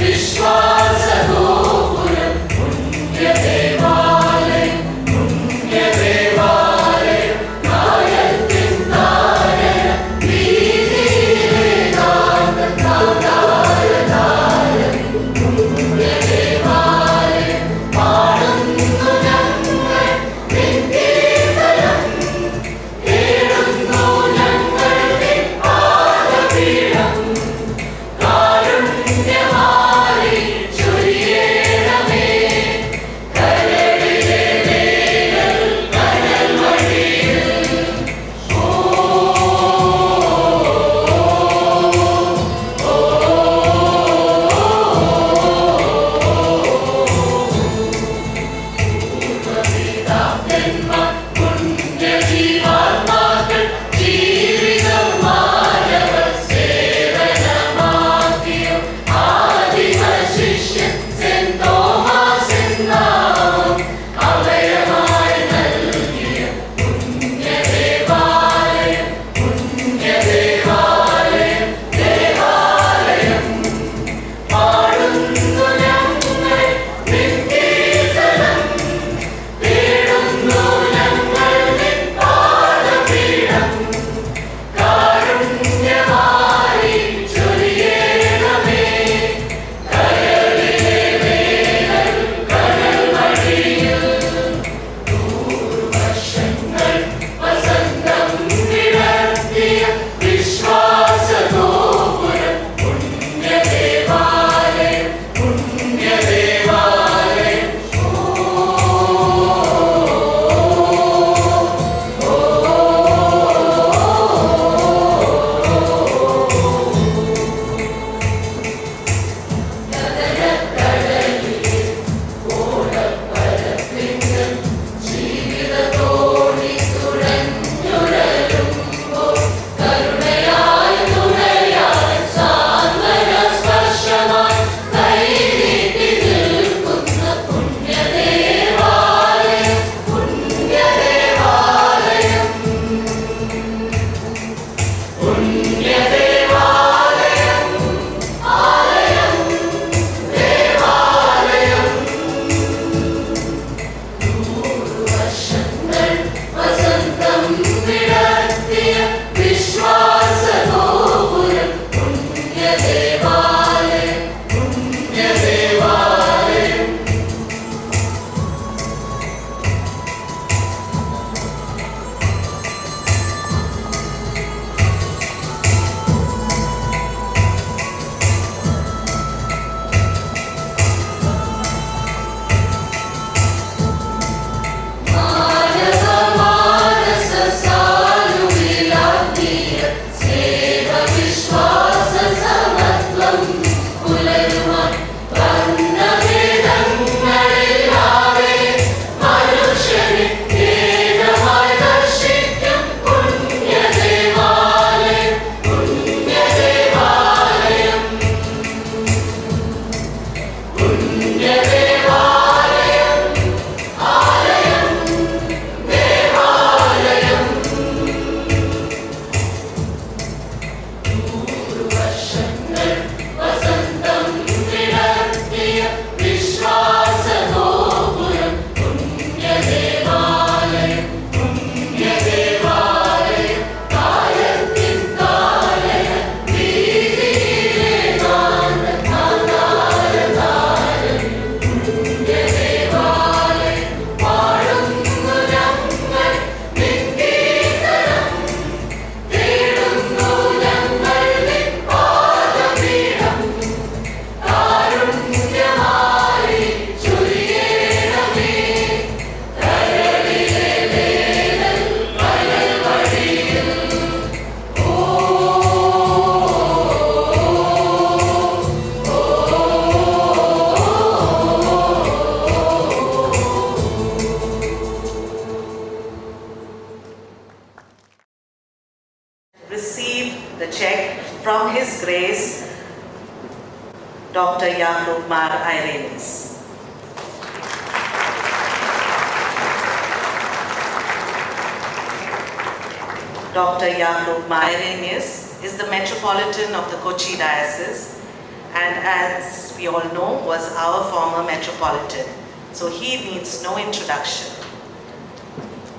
Vishwa Dr. Yakub Mar Irenis. Dr. Yakub Mar Irenis is the Metropolitan of the Kochi Diocese, and as we all know, was our former Metropolitan, so he needs no introduction.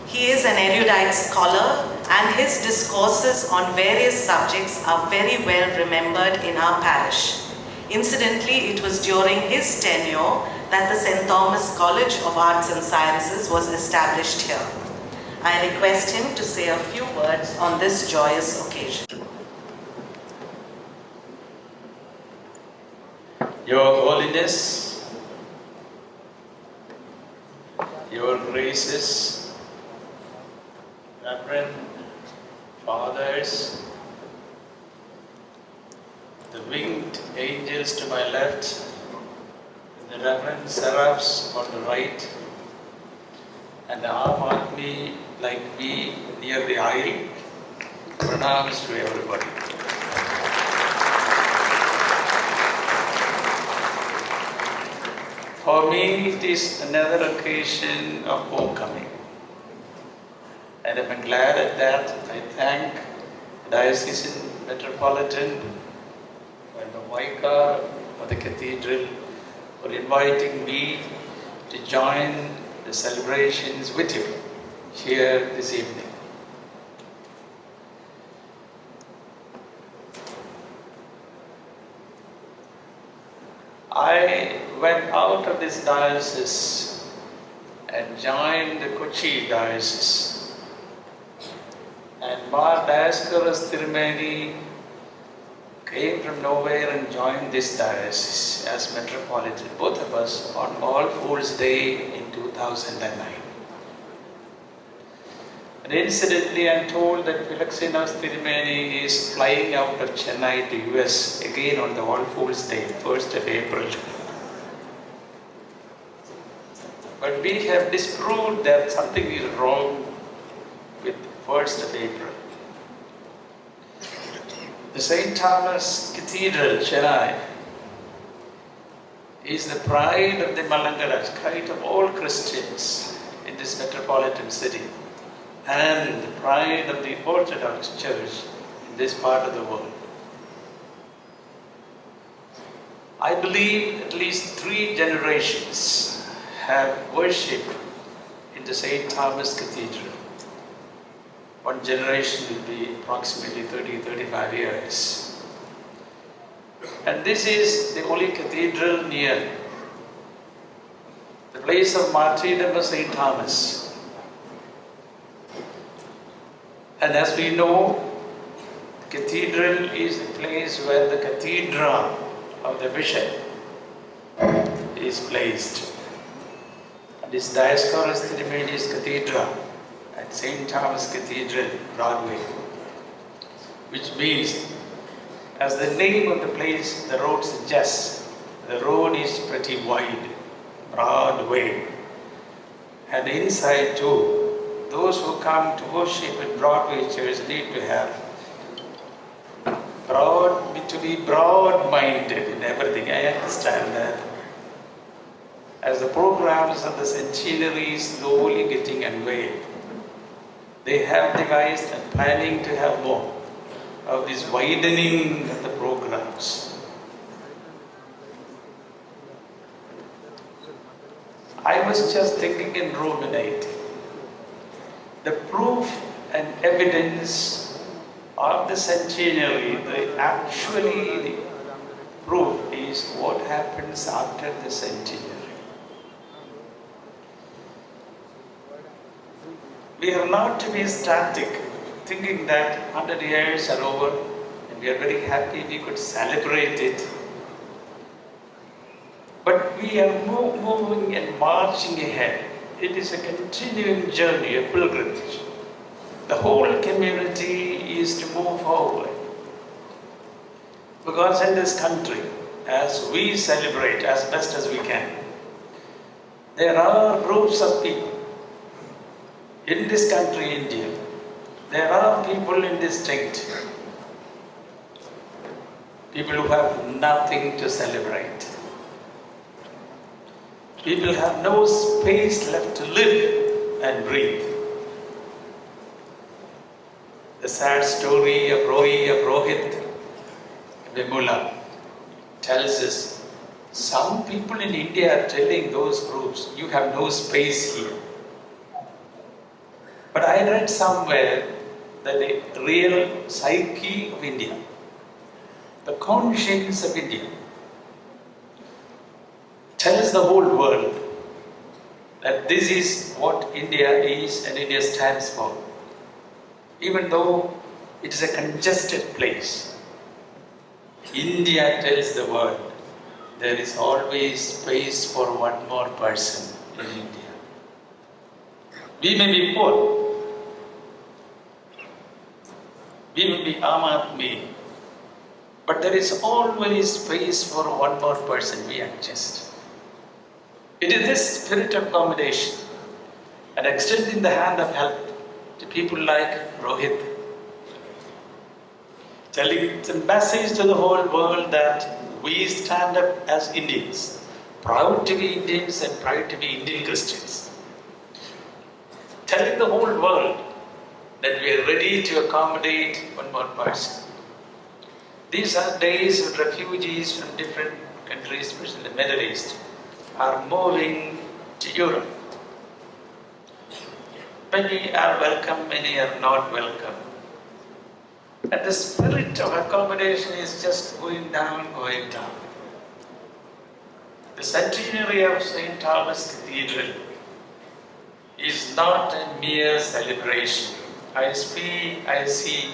He is an erudite scholar, and his discourses on various subjects are very well remembered in our parish. Incidentally, it was during his tenure that the St. Thomas College of Arts and Sciences was established here. I request him to say a few words on this joyous occasion. Your Holiness, Your Graces, Reverend Fathers, the winged angels to my left, the Reverend Seraphs on the right, and the arm on me like me near the aisle, pranams to everybody. For me, it is another occasion of homecoming. And I'm glad at that. I thank the Diocesan Metropolitan and the Vicar of the Cathedral for inviting me to join the celebrations with you here this evening. I went out of this diocese and joined the Kochi diocese, and Mar Dioscorus Tirumeni came from nowhere and joined this diocese as Metropolitan, both of us on All Fools' Day in 2009. And incidentally, I'm told that Pulickal Tirumeni is flying out of Chennai to US again on the All Fools' Day, 1st of April. But we have disproved that something is wrong with 1st of April. The St. Thomas Cathedral, Chennai, is the pride of the Malangaras, pride of all Christians in this metropolitan city, and the pride of the Orthodox Church in this part of the world. I believe at least 3 generations have worshipped in the St. Thomas Cathedral. One generation will be approximately 30-35 years. And this is the only cathedral near the place of martyrdom of St. Thomas. And as we know, the cathedral is the place where the cathedral of the bishop is placed. And this Dioscorus Tirumeni's cathedral at St. Thomas Cathedral, Broadway, which means, as the name of the place, the road suggests, the road is pretty wide, Broadway. And inside too, those who come to worship at Broadway Church need to have to be broad-minded in everything. I understand that. As the programs of the Centenary is slowly getting unveiled, they have devised and planning to have more of this widening of the programs. I was just thinking and ruminating. The proof and evidence of the Centenary, the proof is what happens after the Centenary. We are not to be static, thinking that 100 years are over and we are very happy we could celebrate it. But we are moving and marching ahead. It is a continuing journey, a pilgrimage. The whole community is to move forward. Because in this country, as we celebrate as best as we can, there are groups of people in this country, India. There are people in this state People who have nothing to celebrate. People have no space left to live and breathe. The sad story of Rohit, Vimula tells us some people in India are telling those groups, you have no space here. But I read somewhere that the real psyche of India, the conscience of India, tells the whole world that this is what India is and India stands for. Even though it is a congested place, India tells the world there is always space for one more person in India. We may be poor, we may be Aam Aadmi, but there is always space for one more person. We adjust. It is this spirit of accommodation and extending the hand of help to people like Rohit, telling the message to the whole world that we stand up as Indians, proud to be Indians and proud to be Indian Christians. Telling the whole world that we are ready to accommodate one more person. These are days when refugees from different countries, especially the Middle East, are moving to Europe. Many are welcome, many are not welcome. And the spirit of accommodation is just going down, going down. The Centenary of St. Thomas Cathedral is not a mere celebration. I see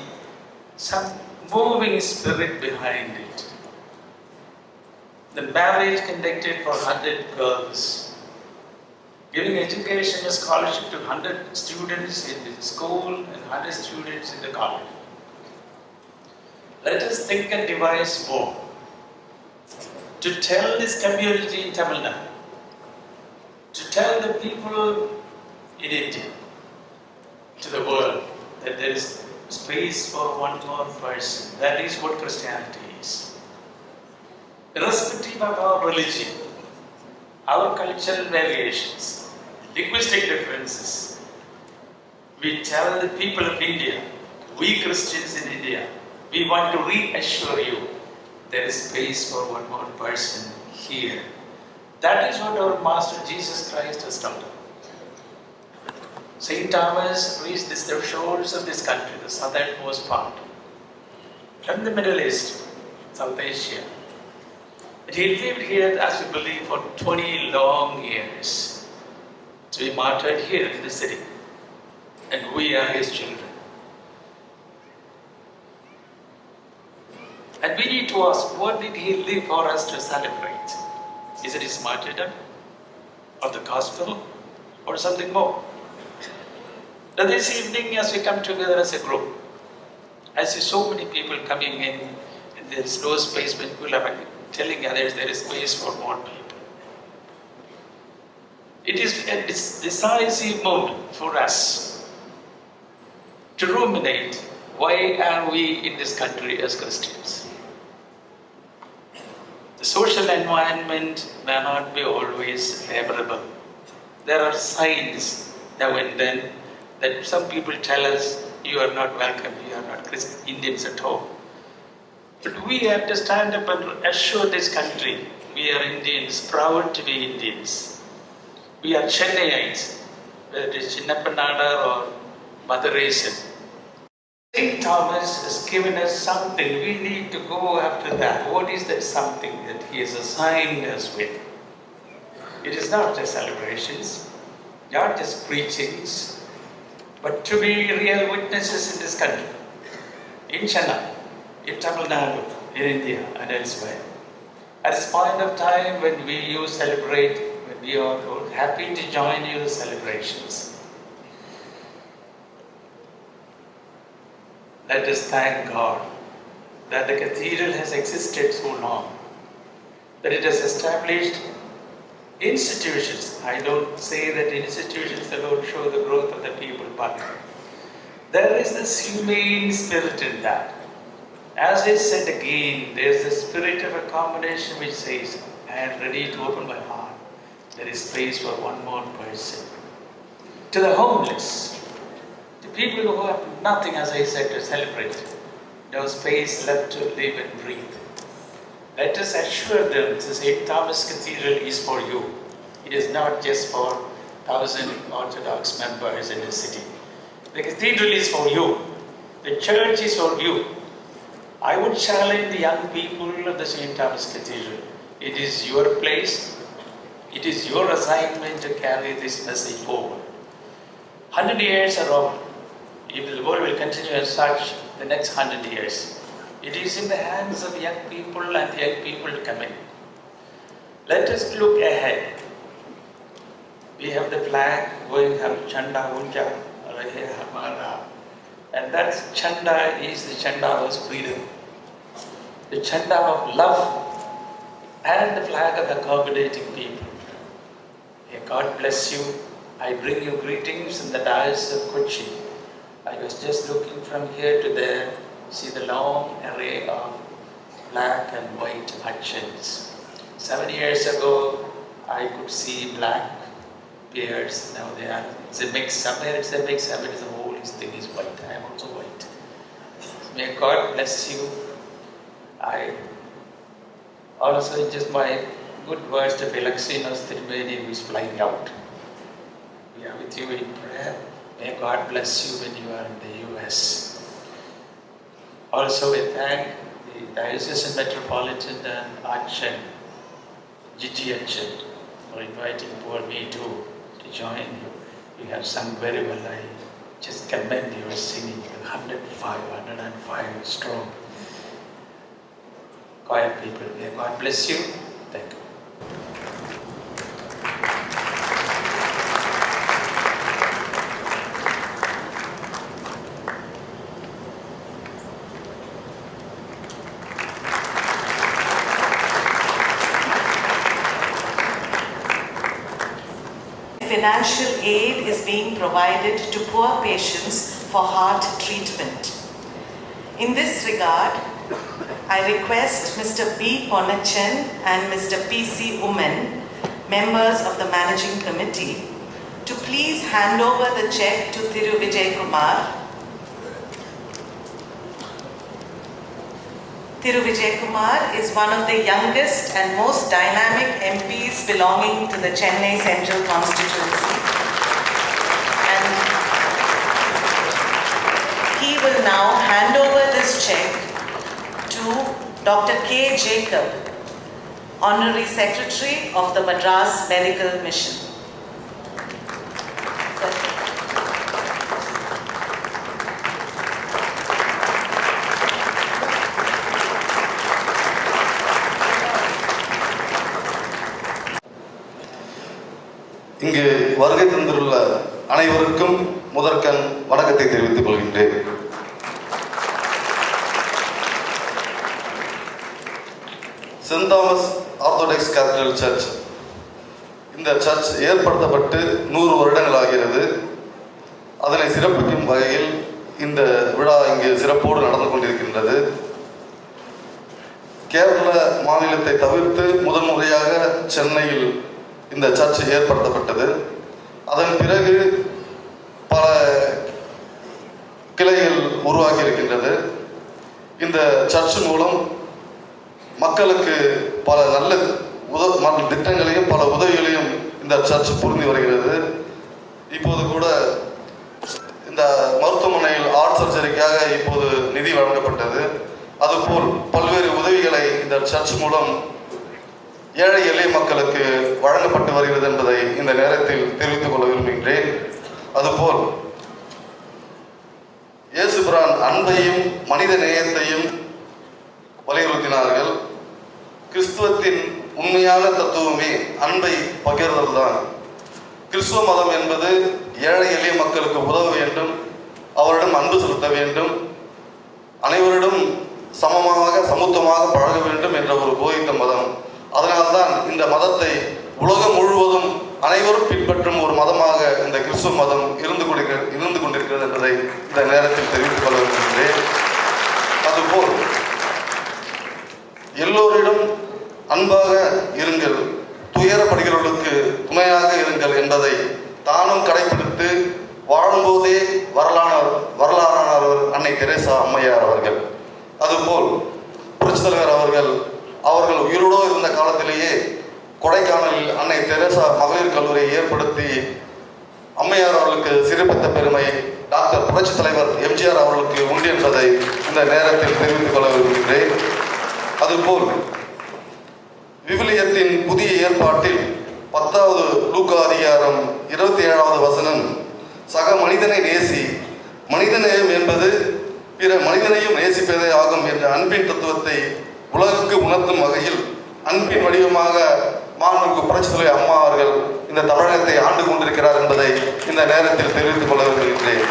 some moving spirit behind it. The marriage conducted for 100 girls, giving education and scholarship to 100 students in the school and 100 students in the college. Let us think and devise more to tell this community in Tamil Nadu, to tell the people in India, to the world, that there is space for one more person. That is what Christianity is. Irrespective of our religion, our cultural variations, linguistic differences, we tell the people of India, we Christians in India, we want to reassure you there is space for one more person here. That is what our Master Jesus Christ has taught us. St. Thomas reached the shores of this country, the southernmost part, from the Middle East, South Asia. And he lived here, as we believe, for 20 long years. To be martyred here in the city. And we are his children. And we need to ask, what did he live for us to celebrate? Is it his martyrdom? Or the gospel? Or something more? Now this evening, as we come together as a group, I see so many people coming in, and there is no space when people are telling others there is space for more people. It is a decisive moment for us to ruminate, why are we in this country as Christians? The social environment may not be always favorable. There are signs now and then that some people tell us, you are not welcome, you are not Indians at all. But we have to stand up and assure this country, we are Indians, proud to be Indians. We are Chennaiites, whether it is Chinnapanada or Mathew. St. Thomas has given us something, we need to go after that. What is that something that he has assigned us with? It is not just celebrations, not just preachings, but to be real witnesses in this country, in Chennai, in Tamil Nadu, in India and elsewhere. At this point of time when you celebrate, when we are happy to join you in the celebrations, let us thank God that the cathedral has existed so long, that it has established institutions. I don't say that institutions alone show the growth of the people, but there is this humane spirit in that. As I said again, there is a spirit of accommodation which says, I am ready to open my heart. There is space for one more person. To the homeless, to people who have nothing, as I said, to celebrate, no space left to live and breathe. Let us assure them the St. Thomas Cathedral is for you. It is not just for 1,000 Orthodox members in the city. The cathedral is for you. The church is for you. I would challenge the young people of the St. Thomas Cathedral. It is your place. It is your assignment to carry this message forward. 100 years are over. If the world will continue as such, the next 100 years, it is in the hands of the young people and the young people to come in. Let us look ahead. We have the flag going up, Chanda Unja, and that Chanda is the Chanda of freedom, the Chanda of love, and the flag of accommodating people. May God bless you. I bring you greetings in the Diocese of Kochi. I was just looking from here to there, see the long array of black and white urchins. 7 years ago, I could see black beards. Now they are, it's a mix. Somewhere it's a mix, somewhere it's a whole thing is white. I am also white. May God bless you. I also just my good words to Philoxenos Tirumeni who is flying out. We are with you in prayer. May God bless you when you are in the US. Also we thank the Diocesan Metropolitan and Archon, Gigi Archon, for inviting poor me too to join you. You have sung very well. I just commend your singing with 105 strong choir people. May God bless you. Thank you. Financial aid is being provided to poor patients for heart treatment. In this regard, I request Mr. B. Ponnachen and Mr. P.C. Umen, members of the Managing Committee, to please hand over the check to Thiru Kumar. Thiru Kumar is one of the youngest and most dynamic MPs belonging to the Chennai Central constituency. And he will now hand over this check to Dr. K. Jacob, Honorary Secretary of the Madras Medical Mission. இங்கு வருகை தந்துள்ள அனைவருக்கும் முதற்கண் வணக்கத்தை தெரிவித்துக் கொள்கின்றேன். Saint Thomas Orthodox cathedral church, இந்த church ஏற்படுத்தப்பட்டு 100 வருடங்கள் ஆகிறது. அதனை சிறப்பிக்கும் வகையில் இந்த விழா இங்கு சிறப்போடு நடந்து கொண்டிருக்கின்றது. கேரள மாநிலத்தை தவிர்த்து முதன்முறையாக சென்னையில் இந்த சர்ச் ஏற்படுத்தப்பட்டது. அதன் பிறகு பல கிளைகள் உருவாகி இருக்கின்றது. இந்த சர்ச் மூலம் மக்களுக்கு பல நல்ல திட்டங்களையும் பல உதவிகளையும் இந்த சர்ச் புரிந்து வருகிறது. இப்போது கூட இந்த மருத்துவமனையில் ஹார்ட் சர்ஜரிக்காக இப்போது நிதி வழங்கப்பட்டது. அதுபோல் பல்வேறு உதவிகளை இந்த சர்ச் மூலம் ஏழை எளிய மக்களுக்கு வழங்கப்பட்டு வருகிறது என்பதை இந்த நேரத்தில் தெரிவித்துக் கொள்ள விரும்புகின்றேன். அதுபோல் இயேசு பிரான் அன்பையும் மனித நேயத்தையும் வலியுறுத்தினார்கள். கிறிஸ்துவத்தின் உண்மையான தத்துவமே அன்பை பகிர்தல் தான். கிறிஸ்துவ மதம் என்பது ஏழை எளிய மக்களுக்கு உதவ வேண்டும், அவரிடம் அன்பு செலுத்த வேண்டும், அனைவரிடம் சமமாக சமத்துவமாக பழக வேண்டும் என்ற ஒரு போதித்த மதம். அதனால்தான் இந்த மதத்தை உலகம் முழுவதும் அனைவரும் பின்பற்றும் ஒரு மதமாக இந்த கிறிஸ்துவ மதம் இருந்து கொண்டிருக்கிறது என்பதை இந்த நேரத்தில் தெரிவித்துக் கொள்ள விரும்புகிறேன். அதுபோல் எல்லோரிடம் அன்பாக இருங்கள், துயரப்படுகிறவர்களுக்கு துணையாக இருங்கள் என்பதை தானும் கடைபிடித்து வாழும்போதே வரலாறானவர் அன்னை தெரேசா அம்மையார் அவர்கள். அதுபோல் புரட்சித் தலைவர் அவர்கள் உயிரோடு இருந்த காலத்திலேயே கொடைக்கானலில் அன்னை தெரேசா மகளிர் கல்லூரியை ஏற்படுத்தி அம்மையார் அவர்களுக்கு சிறப்பித்த பெருமை டாக்டர் புரட்சித் தலைவர் எம்ஜிஆர் அவர்களுக்கு உண்டு என்பதை இந்த நேரத்தில் தெரிவித்துக் கொள்ள விரும்புகிறேன். அதுபோல் விவிலியத்தின் புதிய ஏற்பாட்டில் 10வது லூக்கா அதிகாரம் 27வது வசனம், சக மனிதனை நேசி, மனிதநேயம் என்பது பிற மனிதனையும் நேசிப்பதே ஆகும் என்ற அன்பின் தத்துவத்தை உலகுக்கு உணர்த்தும் வகையில் அன்பின் வடிவமாக மாண்புமிகு புரட்சித் தலைவர் அம்மா அவர்கள் இந்த தமிழகத்தை ஆண்டு கொண்டிருக்கிறார் என்பதை இந்த நேரத்தில் தெரிவித்துக் கொள்ள விரும்புகின்றேன்.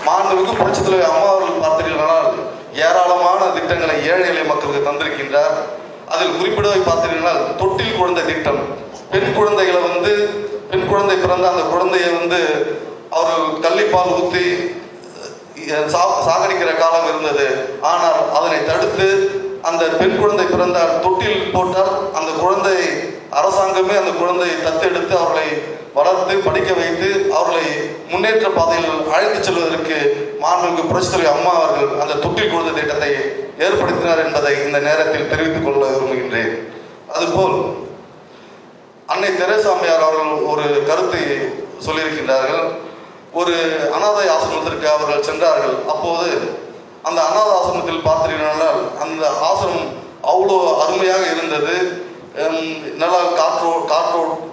மாண்புமிகு புரட்சித் தலைவர் அம்மா அவர்கள் பார்த்தீர்களால் ஏராளமான திட்டங்களை ஏழை எளிய மக்களுக்கு தந்திருக்கின்றார். அதில் குறிப்பிடவை பார்த்தீர்களால் தொட்டில் குழந்தை திட்டம், பெண் குழந்தை பிறந்த அந்த குழந்தையை அவர்கள் கள்ளிப்பால் ஊற்றி சாகடிக்கிற காலம் இருந்தது. ஆனால் அதனை தடுத்து அந்த பெண் குழந்தை பிறந்தால் தொட்டில் போட்டால் அந்த குழந்தை அரசாங்கமே அந்த குழந்தையை தத்தெடுத்து அவர்களை வளர்த்து படிக்க வைத்து அவர்களை முன்னேற்ற பாதையில் அழைத்துச் செல்வதற்கு மாண்புமிகு புரட்சித் தலைவர் அம்மா அவர்கள் அந்த தொட்டில் குழந்தை திட்டத்தை ஏற்படுத்தினார் என்பதை இந்த நேரத்தில் தெரிவித்துக் கொள்ள விரும்புகின்றேன். அதுபோல் அன்னை தெரேசா அம்மையார் அவர்கள் ஒரு கருத்தை சொல்லியிருக்கின்றார்கள். ஒரு அனாதை ஆசிரமத்திற்கு அவர்கள் சென்றார்கள். அப்போது அந்த அனாதை ஆசிரமத்தில் பார்த்தீர்களால் அந்த ஆசிரமம் அவ்வளோ அருமையாக இருந்தது. நல்லா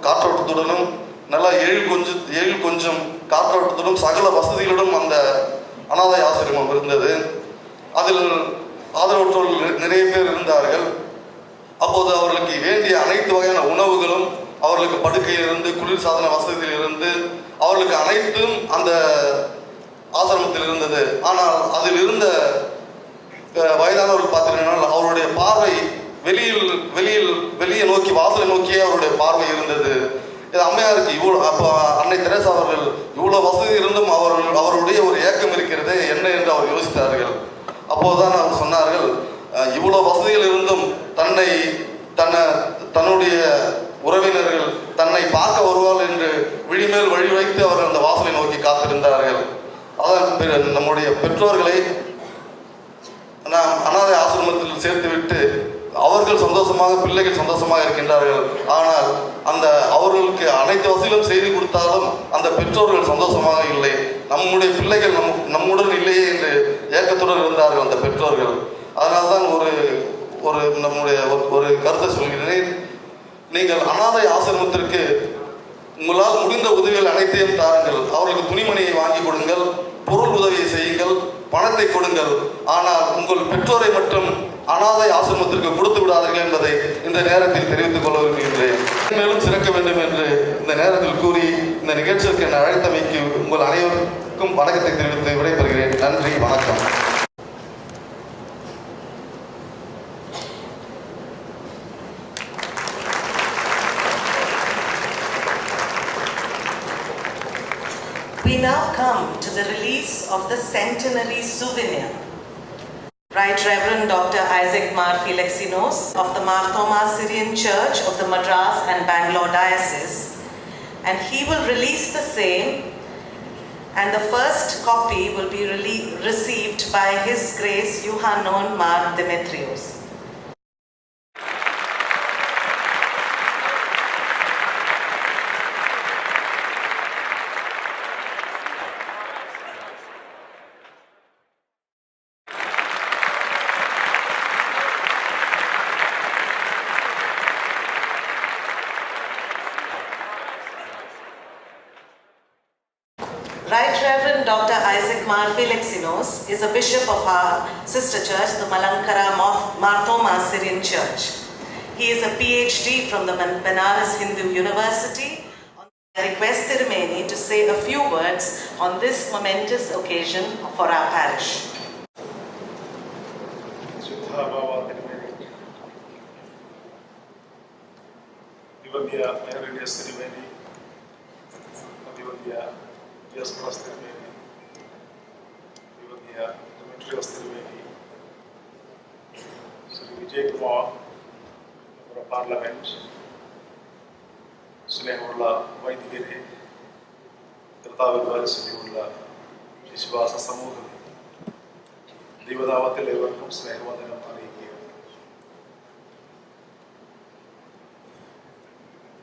காற்றோட்டத்துடனும் நல்லா எழில் கொஞ்சம் காற்றோட்டத்துடன் சகல வசதிகளுடன் அந்த அனாதை ஆசிரமம் இருந்தது. அதில் ஆதரவற்றோர்கள் நிறைய பேர் இருந்தார்கள். அப்போது அவர்களுக்கு வேண்டிய அனைத்து வகையான உணவுகளும் அவர்களுக்கு படுக்கையிலிருந்து குளிர் சாதன வசதியிலிருந்து அவர்களுக்கு அனைத்தும் அந்த ஆசிரமத்தில் இருந்தது. ஆனால் அதில் இருந்த வயதானவர்கள் பார்த்தீங்கன்னா அவருடைய பார்வை வெளியே நோக்கி வாசலை நோக்கியே அவருடைய பார்வை இருந்தது. இது அம்மையாருக்கு அப்போ அன்னை தெரேசா அவர்கள் இவ்வளோ வசதி இருந்தும் அவருடைய ஒரு ஏக்கம் இருக்கிறது என்ன என்று அவர் யோசித்தார்கள். அப்போதுதான் அவர் சொன்னார்கள், இவ்வளோ வசதிகள் இருந்தும் தன்னுடைய உறவினர்கள் தன்னை பார்க்க வருவாள் என்று விழிமேல் வழி வைத்து அவர்கள் அந்த வாசலை நோக்கி காத்திருந்தார்கள். அதன் நம்முடைய பெற்றோர்களை நாம் அனாதை ஆசிரமத்தில் சேர்த்துவிட்டு அவர்கள் சந்தோஷமாக, பிள்ளைகள் சந்தோஷமாக இருக்கின்றார்கள். ஆனால் அவர்களுக்கு அனைத்து வசதிகளும் செய்து கொடுத்தாலும் அந்த பெற்றோர்கள் சந்தோஷமாக இல்லை. நம்முடைய பிள்ளைகள் நம்முடன் இல்லையே என்று ஏக்கத்துடன் இருந்தார்கள் அந்த பெற்றோர்கள். அதனால்தான் நம்முடைய ஒரு கருத்தை சொல்கிறேன். நீங்கள் அனாதை ஆசிரமத்திற்கு உங்களால் முடிந்த உதவிகள் அனைத்தையும் தாருங்கள். அவர்களுக்கு துணிமணியை வாங்கி கொடுங்கள், பொருள் உதவியை செய்யுங்கள், பணத்தை கொடுங்கள். ஆனால் உங்கள் பெற்றோரை மட்டும் அனாதை ஆசிரமத்திற்கு கொடுத்து விடாதீர்கள் என்பதை இந்த நேரத்தில் தெரிவித்துக் கொள்ள விரும்புகின்றேன். மேலும் சிறக்க வேண்டும் என்று இந்த நேரத்தில் கூறி இந்த நிகழ்ச்சிக்கு என்னை அழைத்தமைக்கு உங்கள் அனைவருக்கும் வணக்கத்தை தெரிவித்து விடைபெறுகிறேன். நன்றி, வணக்கம். We now come to the release of the Centenary souvenir. Right Reverend Dr. Isaac Mar Philexinos of the Mar Thomas Syrian Church of the Madras and Bangalore Diocese, and he will release the same, and the first copy will be received by His Grace Yohanon Mar Demetrios. Right Reverend Dr. Isaac Mar Philexinos is a bishop of our sister church, the Malankara Mar Thomas Syrian Church. He is a PhD from the Banaras Hindu University. I request Tirumeni to say a few words on this momentous occasion for our parish. Yes, Tirumeni, Demetrios Tirumeni, Sri Vijayakumar, നമ്മുടെ parliament, സ്നേഹമുള്ള വൈദികരെ, കർത്താവിൽ വാത്സല്യമുള്ള വിശ്വാസ സമൂഹം, ദൈവനാമത്തിൽ ഏവർക്കും സ്നേഹവന്ദനം അറിയിക്കുകയാണ്.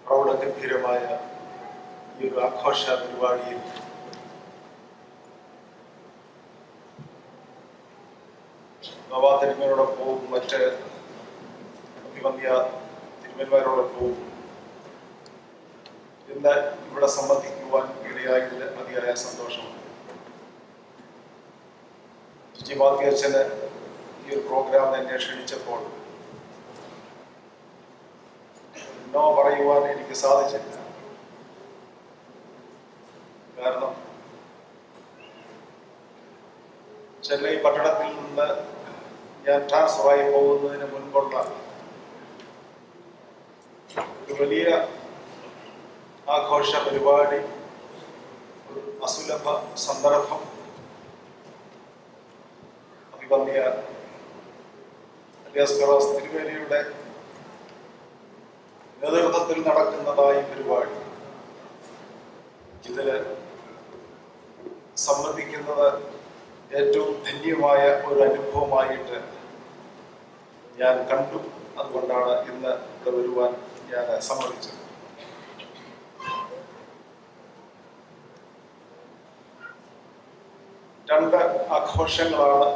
പ്രൗഢഗംഭീരമായ ഈ ഒരു ആഘോഷ പരിപാടിയിൽ തിരുമേനോടൊപ്പവും മറ്റ് അഭിവന്യ തിരുമേന്മാരോടൊപ്പവും ഇന്ന് ഇവിടെ സംബന്ധിക്കുവാൻ ഇടയായതിൽ അതിയായ സന്തോഷമുണ്ട്. മാത്യു അച്ഛന് ഈ ഒരു പ്രോഗ്രാം എന്നെ ക്ഷണിച്ചപ്പോൾ നോ പറയുവാൻ എനിക്ക് സാധിച്ചില്ല. കാരണം ചെന്നൈ പട്ടണത്തിൽ നിന്ന് ഞാൻ ട്രാൻസ്ഫറായി പോകുന്നതിന് മുൻപുള്ള ഒരു വലിയ ആഘോഷ പരിപാടി, ഒരു അസുലഭ സന്ദർഭം അഭിവന്യ തിരുവേലിയുടെ നേതൃത്വത്തിൽ നടക്കുന്നതായി പരിപാടി. ഇതില് സംബന്ധിക്കുന്നത് ഏറ്റവും ധന്യമായ ഒരു അനുഭവമായിട്ട് ഞാൻ കണ്ടു. അതുകൊണ്ടാണ് ഇന്ന് ഇവിടെ വരുവാൻ ഞാൻ സമ്മതിച്ചത്. രണ്ട് ആഘോഷങ്ങളാണ്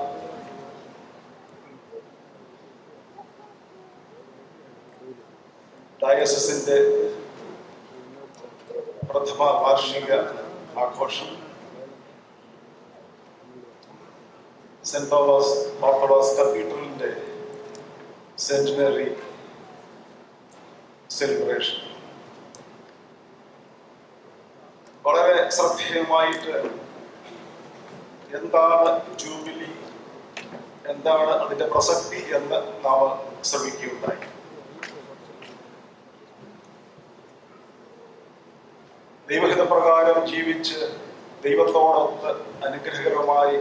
ഡയസസിന്റെ പ്രഥമ വാർഷിക ആഘോഷം, സെന്റ് തോമസ് ഓർത്തഡോക്സ് കത്തീഡ്രലിന്റെ സെന്റിനറി സെലിബ്രേഷൻ. വളരെ ശ്രദ്ധേയമായിട്ട് എന്താണ് ജൂബിലി, എന്താണ് അതിന്റെ പ്രസക്തി എന്ന് നാം ശ്രമിക്കുകയുണ്ടായി. ദൈവഹിത പ്രകാരം ജീവിച്ച് ദൈവത്തോടൊത്ത് അനുഗ്രഹകരമായി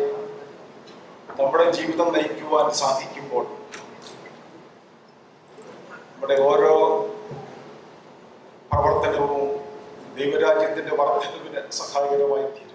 നമ്മുടെ ജീവിതം നയിക്കുവാൻ സാധിക്കുമ്പോൾ നമ്മുടെ ഓരോ പ്രവർത്തനവും ദൈവരാജ്യത്തിന്റെ വർദ്ധനവിന് സഹായകരമായി തീരും.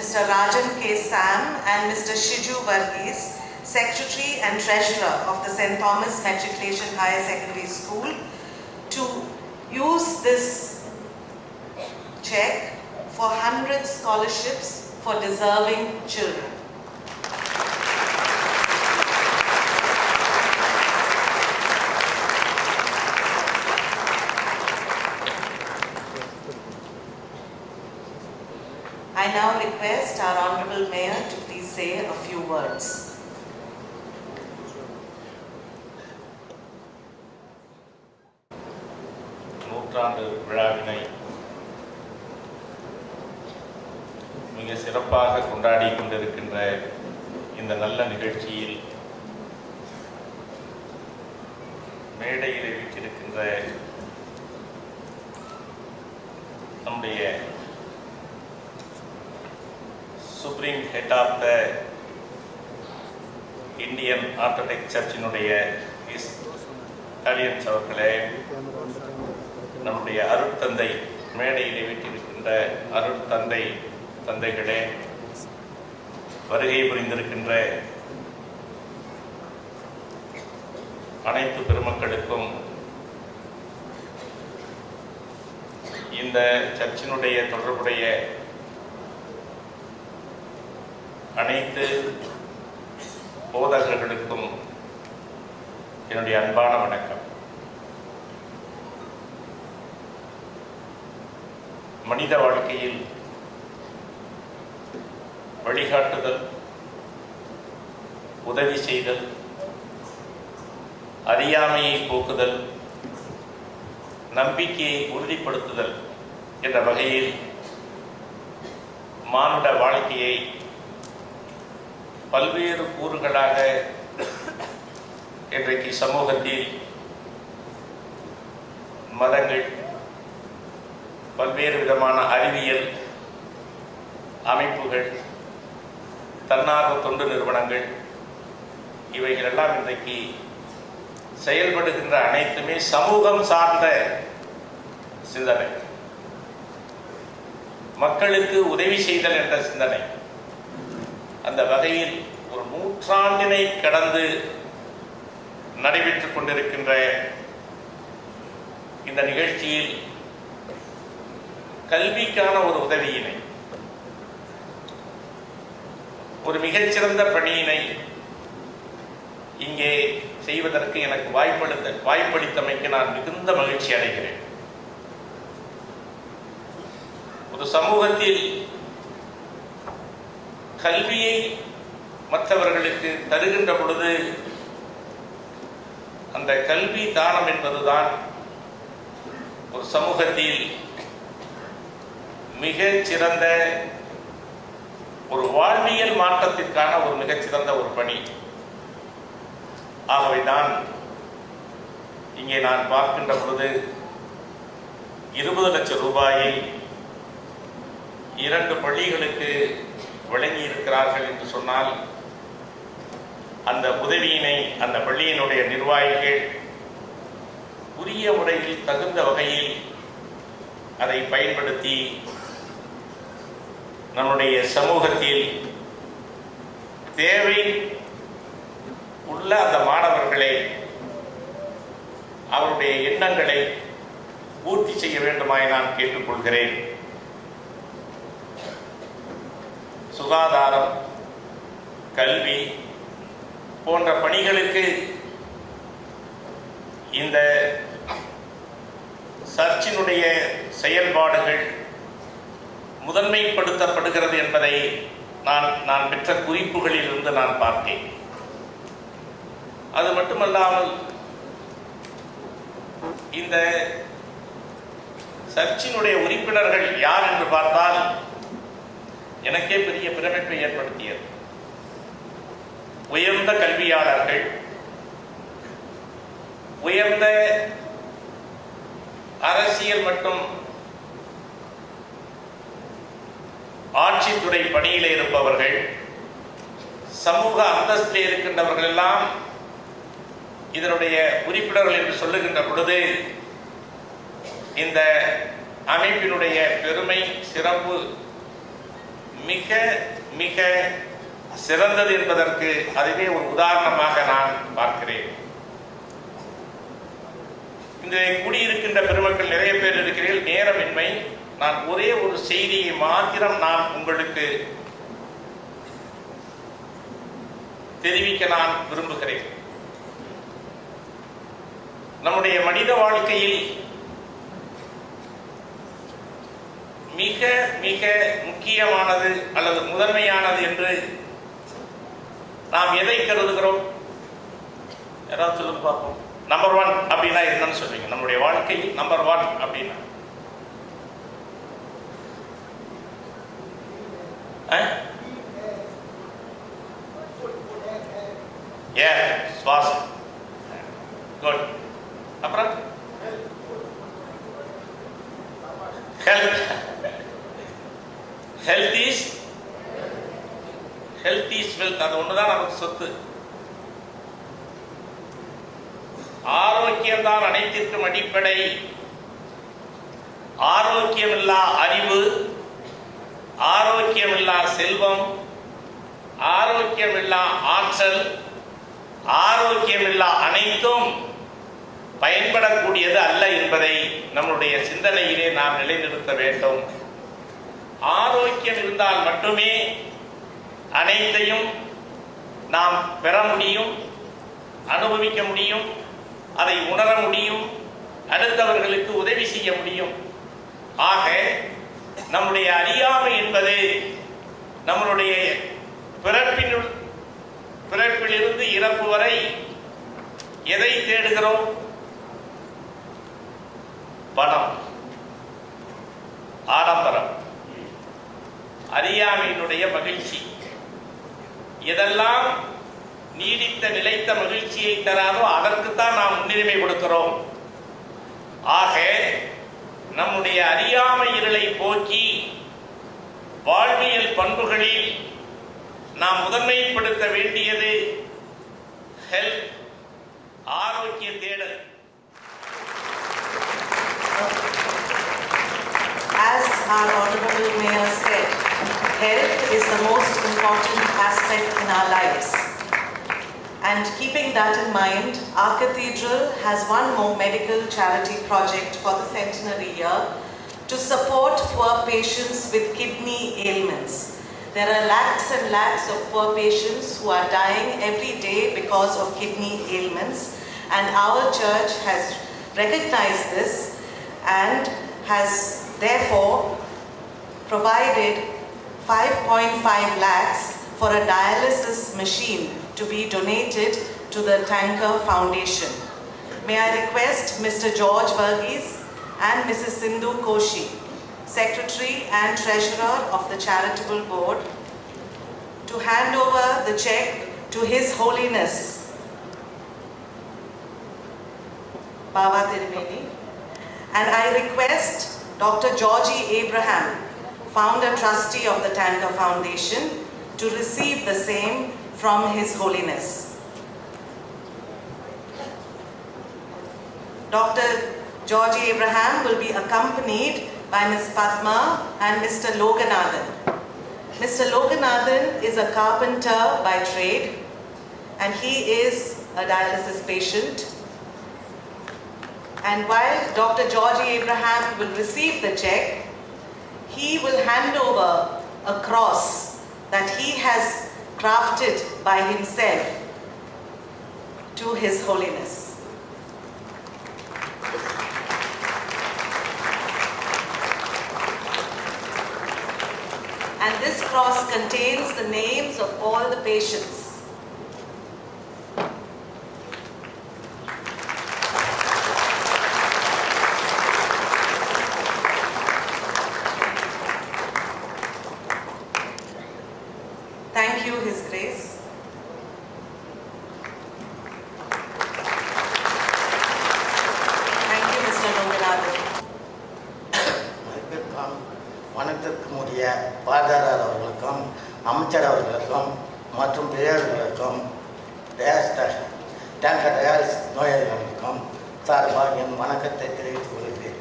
Mr. Rajan K. Sam and Mr. Shiju Varghese, Secretary and Treasurer of the St. Thomas Matriculation Higher Secondary School, to use this check for 100 scholarships for deserving children. I now request our Honorable Mayor to please say a few words. நூற்றாண்டு விழாவினை மிக சிறப்பாக கொண்டாடி கொண்டிருக்கின்ற இந்த நல்ல நிகழ்ச்சியில் மேடையில் வீற்றிருக்கின்ற நம்முடைய supreme head of the Indian orthodox சர்ச்சினுடைய இட்டாலியன்ஸ் அவர்களே, நம்முடைய அருட்தந்தை மேடையில் வீட்டிருக்கின்ற அருட்தந்தை தந்தைகளே, வருகை புரிந்திருக்கின்ற அனைத்து பெருமக்களுக்கும் இந்த சர்ச்சினுடைய தொடர்புடைய அனைத்து போதகர்களுக்கும் என்னுடைய அன்பான வணக்கம். மனித வாழ்க்கையில் வழிகாட்டுதல், உதவி செய்தல், அறியாமையை போக்குதல், நம்பிக்கையை உறுதிப்படுத்துதல் என்ற வகையில் மானுட வாழ்க்கையை பல்வேறு கூறுகளாக இன்றைக்கு சமூகத்தில் மதங்கள், பல்வேறு விதமான அறிவியல் அமைப்புகள், தன்னார்வ தொண்டு நிறுவனங்கள், இவைகளெல்லாம் இன்றைக்கு செயல்படுகின்ற அனைத்துமே சமூகம் சார்ந்த சிந்தனை, மக்களுக்கு உதவி செய்தல் என்ற சிந்தனை. அந்த வகையில் ஒரு நூற்றாண்டினை கடந்து நடைபெற்றுக் கொண்டிருக்கின்ற இந்த நிகழ்ச்சியில் கல்விக்கான ஒரு உதவியினை, ஒரு மிகச்சிறந்த பணியினை இங்கே செய்வதற்கு எனக்கு வாய்ப்பளித்தமைக்கு நான் மிகுந்த மகிழ்ச்சி அடைகிறேன். ஒரு சமூகத்தில் கல்வியை மற்றவர்களுக்கு தருகின்ற பொழுது அந்த கல்வி தானம் என்பதுதான் ஒரு சமூகத்தில் மிகச்சிறந்த ஒரு வாழ்வியல் மாற்றத்திற்கான ஒரு மிகச்சிறந்த ஒரு பணி. ஆகவேதான் இங்கே நான் பார்க்கின்ற பொழுது 20 லட்சம் ரூபாயை 2 பள்ளிகளுக்கு வழங்கி இருக்கிறார்கள் என்று சொன்னால், அந்த உதவியினை அந்த பள்ளியினுடைய நிர்வாகிகள் உரிய முறையில் தகுந்த வகையில் அதை பயன்படுத்தி நம்முடைய சமூகத்தில் தேவை உள்ள அந்த மாணவர்களை, அவருடைய எண்ணங்களை பூர்த்தி செய்ய வேண்டுமாய் நான் கேட்டுக்கொள்கிறேன். சுகாதாரம், கல்வி போன்ற பணிகளுக்கு இந்த சர்ச்சினுடைய செயல்பாடுகள் முதன்மைப்படுத்தப்படுகிறது என்பதை நான் பெற்ற குறிப்புகளில் இருந்து நான் பார்த்தேன். அது மட்டுமல்லாமல் இந்த சர்ச்சினுடைய உறுப்பினர்கள் யார் என்று பார்த்தால் எனக்கே பெரிய பிரமிப்பை ஏற்படுத்தியது. உயர்ந்த கல்வியாளர்கள், உயர்ந்த அரசியல் மற்றும் ஆட்சித்துறை பணியில் இருப்பவர்கள், சமூக அந்தஸ்தில் இருக்கின்றவர்கள் எல்லாம் இதனுடைய உறுப்பினர்கள் என்று சொல்லுகின்ற பொழுது இந்த அமைப்பினுடைய பெருமை, சிறப்பு மிக மிக சிறந்தது என்பதற்கு அதுவே ஒரு உதாரணமாக நான் பார்க்கிறேன். இந்த குடியிருக்கின்ற பெருமக்கள் நிறைய பேர் இருக்கிறீர்கள், நேரமின்மை. நான் ஒரே ஒரு செய்தியை மாத்திரம் நான் உங்களுக்கு தெரிவிக்க நான் விரும்புகிறேன். நம்முடைய மனித வாழ்க்கையில் மிக மிக முக்கியமானது அல்லது முதன்மையானது என்று நாம் எதை கருதுகிறோம்? யாராவது சொல்லுங்க பார்ப்போம். நம்பர் 1 அப்படின்னா என்னன்னு சொல்றீங்க? நம்முடைய வாழ்க்கையில் நம்பர் 1 அப்படின்னா சுவாசம். குட். அப்புறம் ஹெல்த். Health is wealth. அது ஒண்ணுதான் நமக்கு சொத்து. ஆரோக்கியம்தான் அனைத்திற்கும் அடிப்படை. ஆரோக்கியமில்லா அறிவு, ஆரோக்கியமில்லா செல்வம், ஆரோக்கியமில்லா ஆற்றல், ஆரோக்கியமில்லா அனைத்தும் பயன்படக்கூடியது அல்ல என்பதை நம்முடைய சிந்தனையிலே நாம் நிலைநிறுத்த வேண்டும். ஆரோக்கியம் இருந்தால் மட்டுமே அனைத்தையும் நாம் பெற முடியும், அனுபவிக்க முடியும், அதை உணர முடியும், அடுத்தவர்களுக்கு உதவி செய்ய முடியும். ஆக நம்முடைய அறியாமை என்பது நம்மளுடைய பிறப்பிலிருந்து இறப்பு வரை எதை தேடுகிறோம்? பணம், ஆடம்பரம், அறியாமையினுடைய மகிழ்ச்சி. எதெல்லாம் நீடித்த நிலைத்த மகிழ்ச்சியை தராதோ அதற்குத்தான் நாம் முன்னுரிமை கொடுக்கிறோம். ஆக நம்முடைய அறியாமை இருளை போக்கி வாழ்வியல் பண்புகளில் நாம் முதன்மைப்படுத்த வேண்டியது ஹெல்த், ஆரோக்கிய தேடல். As our Honorable Mayor said, health is the most important aspect in our lives. And keeping that in mind, our cathedral has one more medical charity project for the Centenary year to support poor patients with kidney ailments. There are lakhs and lakhs of poor patients who are dying every day because of kidney ailments, and our church has recognized this and has therefore provided 5.5 lakhs for a dialysis machine to be donated to the Tanker Foundation. May I request Mr. George Varghese and Mrs. Sindhu Koshi, Secretary and Treasurer of the Charitable Board, to hand over the check to His Holiness Baba Tirumeni. And I request Dr. Georgie Abraham, Founder Trustee of the Tanker Foundation, to receive the same from His Holiness. Dr. Georgie Abraham will be accompanied by Ms. Padma and Mr. Loganathan. Mr. Loganathan is a carpenter by trade and he is a dialysis patient. And while Dr. Georgie Abraham will receive the check, he will hand over a cross that he has crafted by himself to His Holiness. And this cross contains the names of all the patients. Thank you, His Grace. Thank you, Mr. Loganathan. வணக்கத்திற்குரிய பாதாளர் அவர்களுக்கும் அமைச்சர் அவர்களுக்கும் மற்றும் பெரியவர்களுக்கும் tanker dialysis நோயாளிகளுக்கும் சார்பாக என் வணக்கத்தை தெரிவித்துக் கொள்கிறேன்.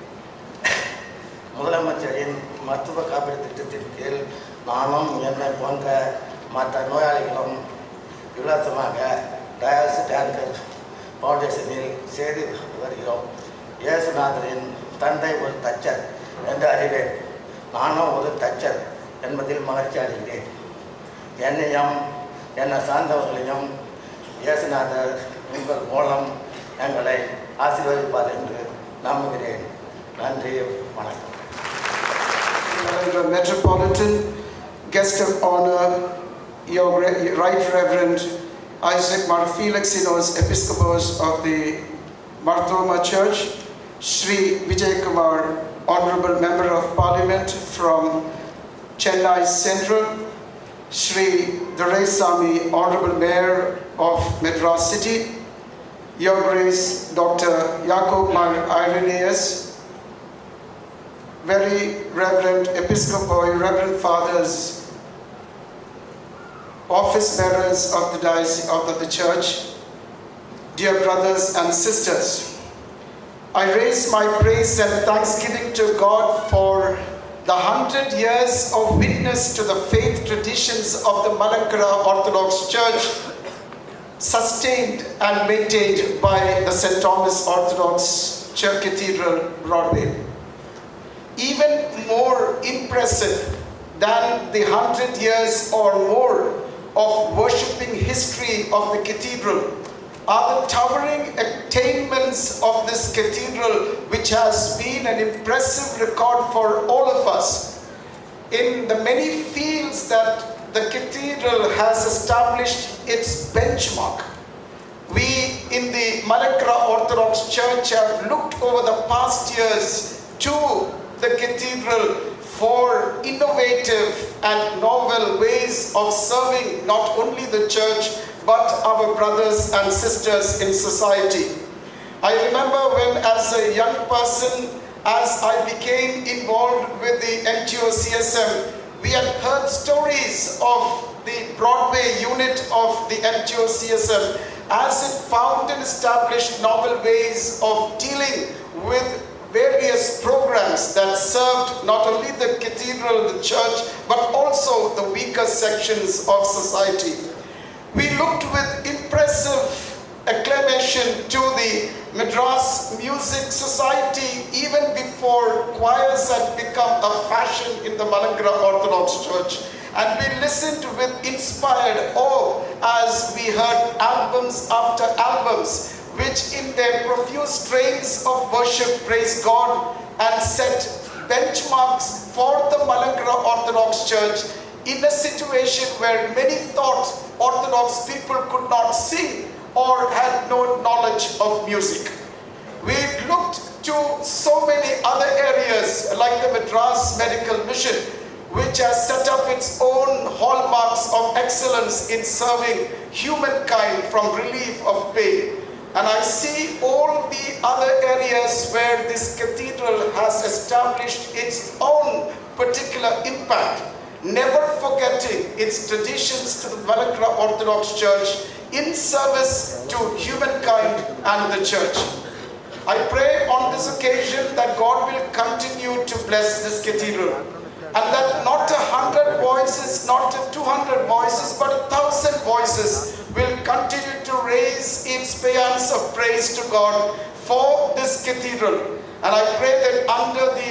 முதலமைச்சரின் மருத்துவ காப்பீடு திட்டத்தின் கீழ் நானும் என்னை போன்ற மற்ற நோயாளிகளும் இலவசமாக டயாலிசிஸ் டேங்கர் ஃபவுண்டேஷனில் செய்து வருகிறோம். இயேசுநாதரின் தந்தை ஒரு தச்சர் என்று அறிவேன். நானும் ஒரு தச்சர் என்பதில் மகிழ்ச்சி அடைகிறேன். என்னையும் என்னை சார்ந்தவர்களையும் இயேசுநாதர் உங்கள் மூலம் எங்களை ஆசீர்வதிப்பார் என்று நம்புகிறேன். நன்றி, வணக்கம். Metropolitan guest of honor, your Right Reverend Isaac Mar Felix Episcopos of the Marthoma Church, Sri Vijay Kumar, Honorable Member of Parliament from Chennai Central, Sri Doraisamy, Honorable Mayor of Madras City, Your Grace Dr. Jacob Mar Irenaeus, very Reverend Episcopoi, Reverend Fathers, office bearers of the diocese of the church, dear brothers and sisters, I raise my praise and thanksgiving to God for the 100 years of witness to the faith traditions of the Malankara Orthodox Church, sustained and maintained by the St. Thomas Orthodox Church Cathedral, Broadway. Even more impressive than the 100 years or more of worshipping history of the cathedral are the towering attainments of this cathedral, which has been an impressive record for all of us. In the many fields that the cathedral has established its benchmark, we in the Malankara Orthodox Church have looked over the past years to the cathedral for innovative and novel ways of serving not only the church but our brothers and sisters in society. I remember when as a young person, as I became involved with the NGO CSM, we had heard stories of the Broadway unit of the NGO CSM as it found and established novel ways of dealing with various programs that served not only the cathedral, the church, but also the weaker sections of society. We looked with impressive acclamation to the Madras Music Society even before choirs had become a fashion in the Malankara Orthodox Church. And we listened with inspired awe as we heard albums after albums, which in their profuse strains of worship praised God and set benchmarks for the Malankara Orthodox Church in a situation where many thought Orthodox people could not sing or had no knowledge of music. We looked to so many other areas like the Madras Medical Mission, which has set up its own hallmarks of excellence in serving humankind from relief of pain. And I see all the other areas where this cathedral has established its own particular impact, never forgetting its traditions to the Malankara Orthodox Church in service to humankind and the church. I pray on this occasion that God will continue to bless this cathedral, and that not 100 voices, not 200 voices, but 1,000 voices will continue to raise its paeans of praise to God for this cathedral. And I pray that under the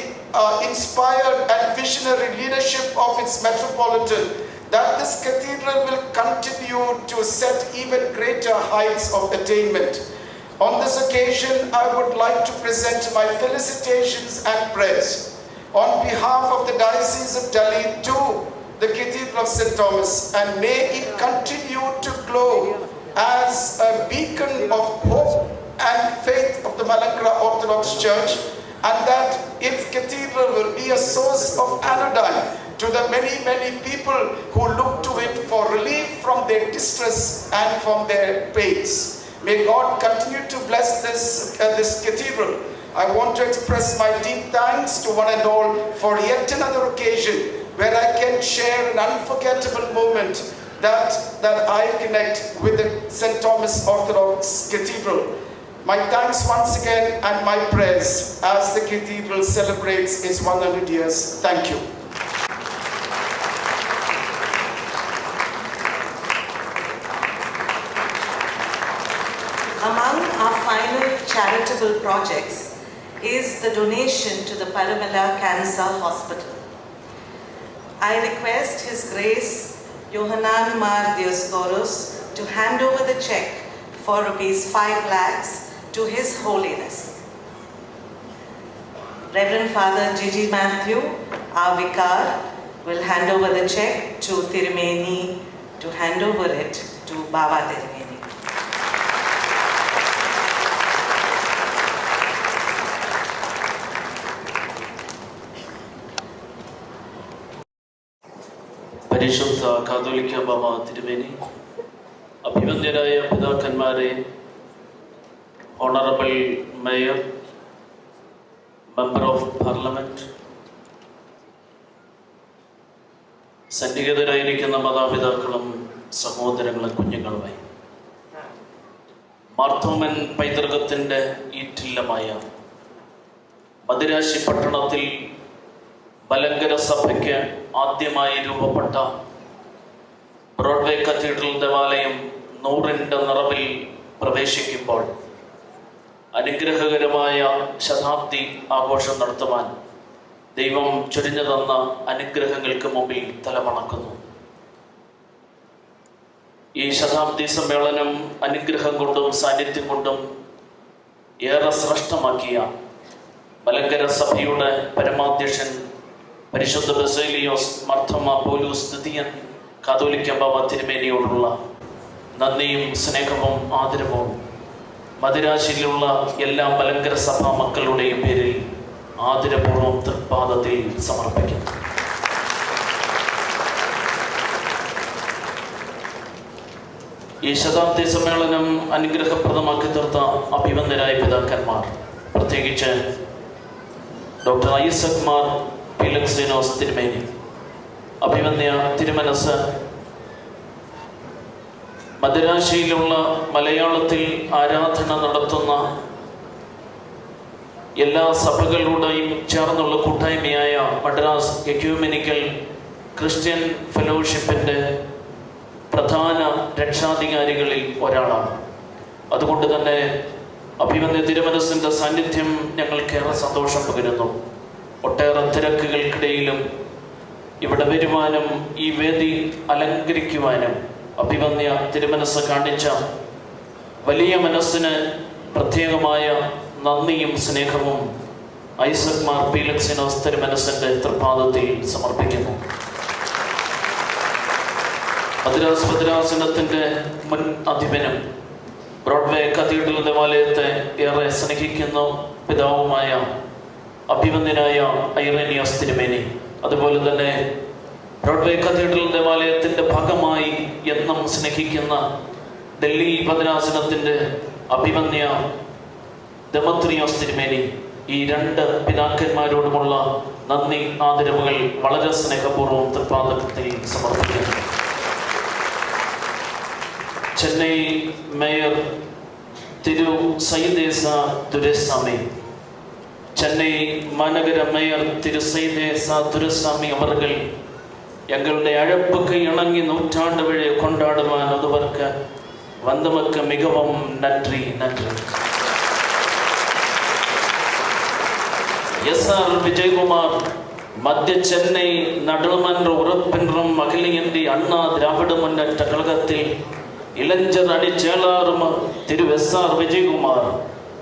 inspired and visionary leadership of its metropolitan, that this cathedral will continue to set even greater heights of attainment. On this occasion, I would like to present my felicitations and prayers on behalf of the Diocese of Delhi to the Cathedral of St. Thomas, and may it continue to glow as a beacon of hope and faith of the Malankara Orthodox Church, and that its cathedral will be a source of anodyne to the many, many people who look to it for relief from their distress and from their pains. May God continue to bless this cathedral. I want to express my deep thanks to one and all for yet another occasion where I can share an unforgettable moment that I connect with the St. Thomas Orthodox Cathedral. My thanks once again and my prayers as the cathedral celebrates its 100 years. Thank you. charitable projects is the donation to the Panama Cancer Hospital. I request His Grace Yohanan Mar Dioscoros to hand over the check for Rs 5 lakhs to His Holiness. Reverend Father Gigi Mathew, our vicar, will hand over the check to Tirumeni to hand over it to Baba Tirumeni. പരിശുദ്ധ കാതോലിക്ക ബാബ തിരുമേനി, അഭിവന്ദ്യരായ പിതാക്കന്മാരെ, honourable mayor, member of parliament, സന്നിഹിതരായിരിക്കുന്ന മാതാപിതാക്കളും സഹോദരങ്ങളും കുഞ്ഞുങ്ങളുമായി മാർത്തോമൻ പൈതൃകത്തിൻ്റെ ഈറ്റില്ലമായ മദിരാശി പട്ടണത്തിൽ മലങ്കര സഭയ്ക്ക് ആദ്യമായി രൂപപ്പെട്ട ബ്രോഡ്വേ കത്തീഡ്രൽ ദേവാലയം 100ന്റെ നിറവിൽ പ്രവേശിക്കുമ്പോൾ അനുഗ്രഹകരമായ ശതാബ്ദി ആഘോഷം നടത്തുവാൻ ദൈവം ചൊരിഞ്ഞു തന്ന അനുഗ്രഹങ്ങൾക്ക് മുമ്പിൽ തലവണക്കുന്നു. ഈ ശതാബ്ദി സമ്മേളനം അനുഗ്രഹം കൊണ്ടും സാന്നിധ്യം കൊണ്ടും ഏറെ ശ്രേഷ്ഠമാക്കിയ മലങ്കര സഭയുടെ പരമാധ്യക്ഷൻ പരിശുദ്ധ ബസേലിയോസ് മാർത്തോമാ പൗലോസ് തൃതീയൻ കാതോലിക്ക ബാബ തിരുമേനിയോടുള്ള നന്ദിയും സ്നേഹവും ആദരവും മദിരാശിയിലുള്ള എല്ലാ മലങ്കര സഭാ മക്കളുടെയും പേരിൽ ആദരപൂർവ്വം തൃപ്പാദത്തിൽ സമർപ്പിക്കുന്നു. ഈ ശതാബ്ദി സമ്മേളനം അനുഗ്രഹപ്രദമാക്കി തീർത്ത അഭിവന്ദരായ പിതാക്കന്മാർ, പ്രത്യേകിച്ച് ഡോക്ടർ ഐസക് മാർ പുലിക്കൽ തിരുമേനി, അഭിവന്യ തിരുമനസ്, മദിരാശിയിലുള്ള മലയാളത്തിൽ ആരാധന നടത്തുന്ന എല്ലാ സഭകളുടെയും ചേർന്നുള്ള കൂട്ടായ്മയായ മദ്രാസ് എക്യൂമെനിക്കൽ ക്രിസ്ത്യൻ ഫെലോഷിപ്പിൻ്റെ പ്രധാന രക്ഷാധികാരികളിൽ ഒരാളാണ്. അതുകൊണ്ട് തന്നെ അഭിവന്യ തിരുമനസിൻ്റെ സാന്നിധ്യം ഞങ്ങൾക്കേറെ സന്തോഷം പകരുന്നു. ഒട്ടേറെ തിരക്കുകൾക്കിടയിലും ഇവിടെ വരുവാനും ഈ വേദി അലങ്കരിക്കുവാനും അഭിവന്യ തിരുമനസ് കാണിച്ച വലിയ മനസ്സിന് പ്രത്യേകമായ നന്ദിയും സ്നേഹവും ഐസക് മാർ പുലിക്കൽ തിരുമനസിൻ്റെ തൃപ്പാദത്തിൽ സമർപ്പിക്കുന്നു. മദ്രാസ് ഭദ്രാസനത്തിൻ്റെ മുൻ അധിപനും ബ്രോഡ്വേ കത്തീഡ്രൽ ദേവാലയത്തെ ഏറെ സ്നേഹിക്കുന്ന പിതാവുമായ അഭിവന്ദനായ ഐറേനിയോസ് തിരുമേനി, അതുപോലെ തന്നെ ബ്രോഡ്വേ കത്തീഡ്രൽ ദേവാലയത്തിൻ്റെ ഭാഗമായി എന്നും സ്നേഹിക്കുന്ന ഡൽഹി ഭദ്രാസനത്തിൻ്റെ അഭിവന്യ ദമത്രിയോസ് തിരുമേനി, ഈ രണ്ട് പിതാക്കന്മാരോടുമുള്ള നന്ദി ആദരവുകൾ വളരെ സ്നേഹപൂർവ്വം തൃപ്പാദത്തിൽ സമർപ്പിക്കുന്നു. ചെന്നൈ മേയർ തിരു സൈദേസ ദുരൈസ്വാമി, ചെന്നൈ മാநகர മേയർ திரு சைதேசா துரைசாமி அவர்கள் எங்களுடைய அழைப்புக்கு இணங்கி நூற்றாண்டு விழா கொண்டாடுவான் அதுவர்க்கு வந்தமக்கு மிகவும் நன்றி நன்றி. எஸ்.ஆர். விஜயகுமார், மத்திய சென்னை நடுமன்ற உறுப்பினரும் அகில இந்திய அண்ணா திராவிட முன்னேற்ற கழகத்தில் இளைஞர் அணி செயலாளரும் திரு எஸ்.ஆர். விஜயகுமார்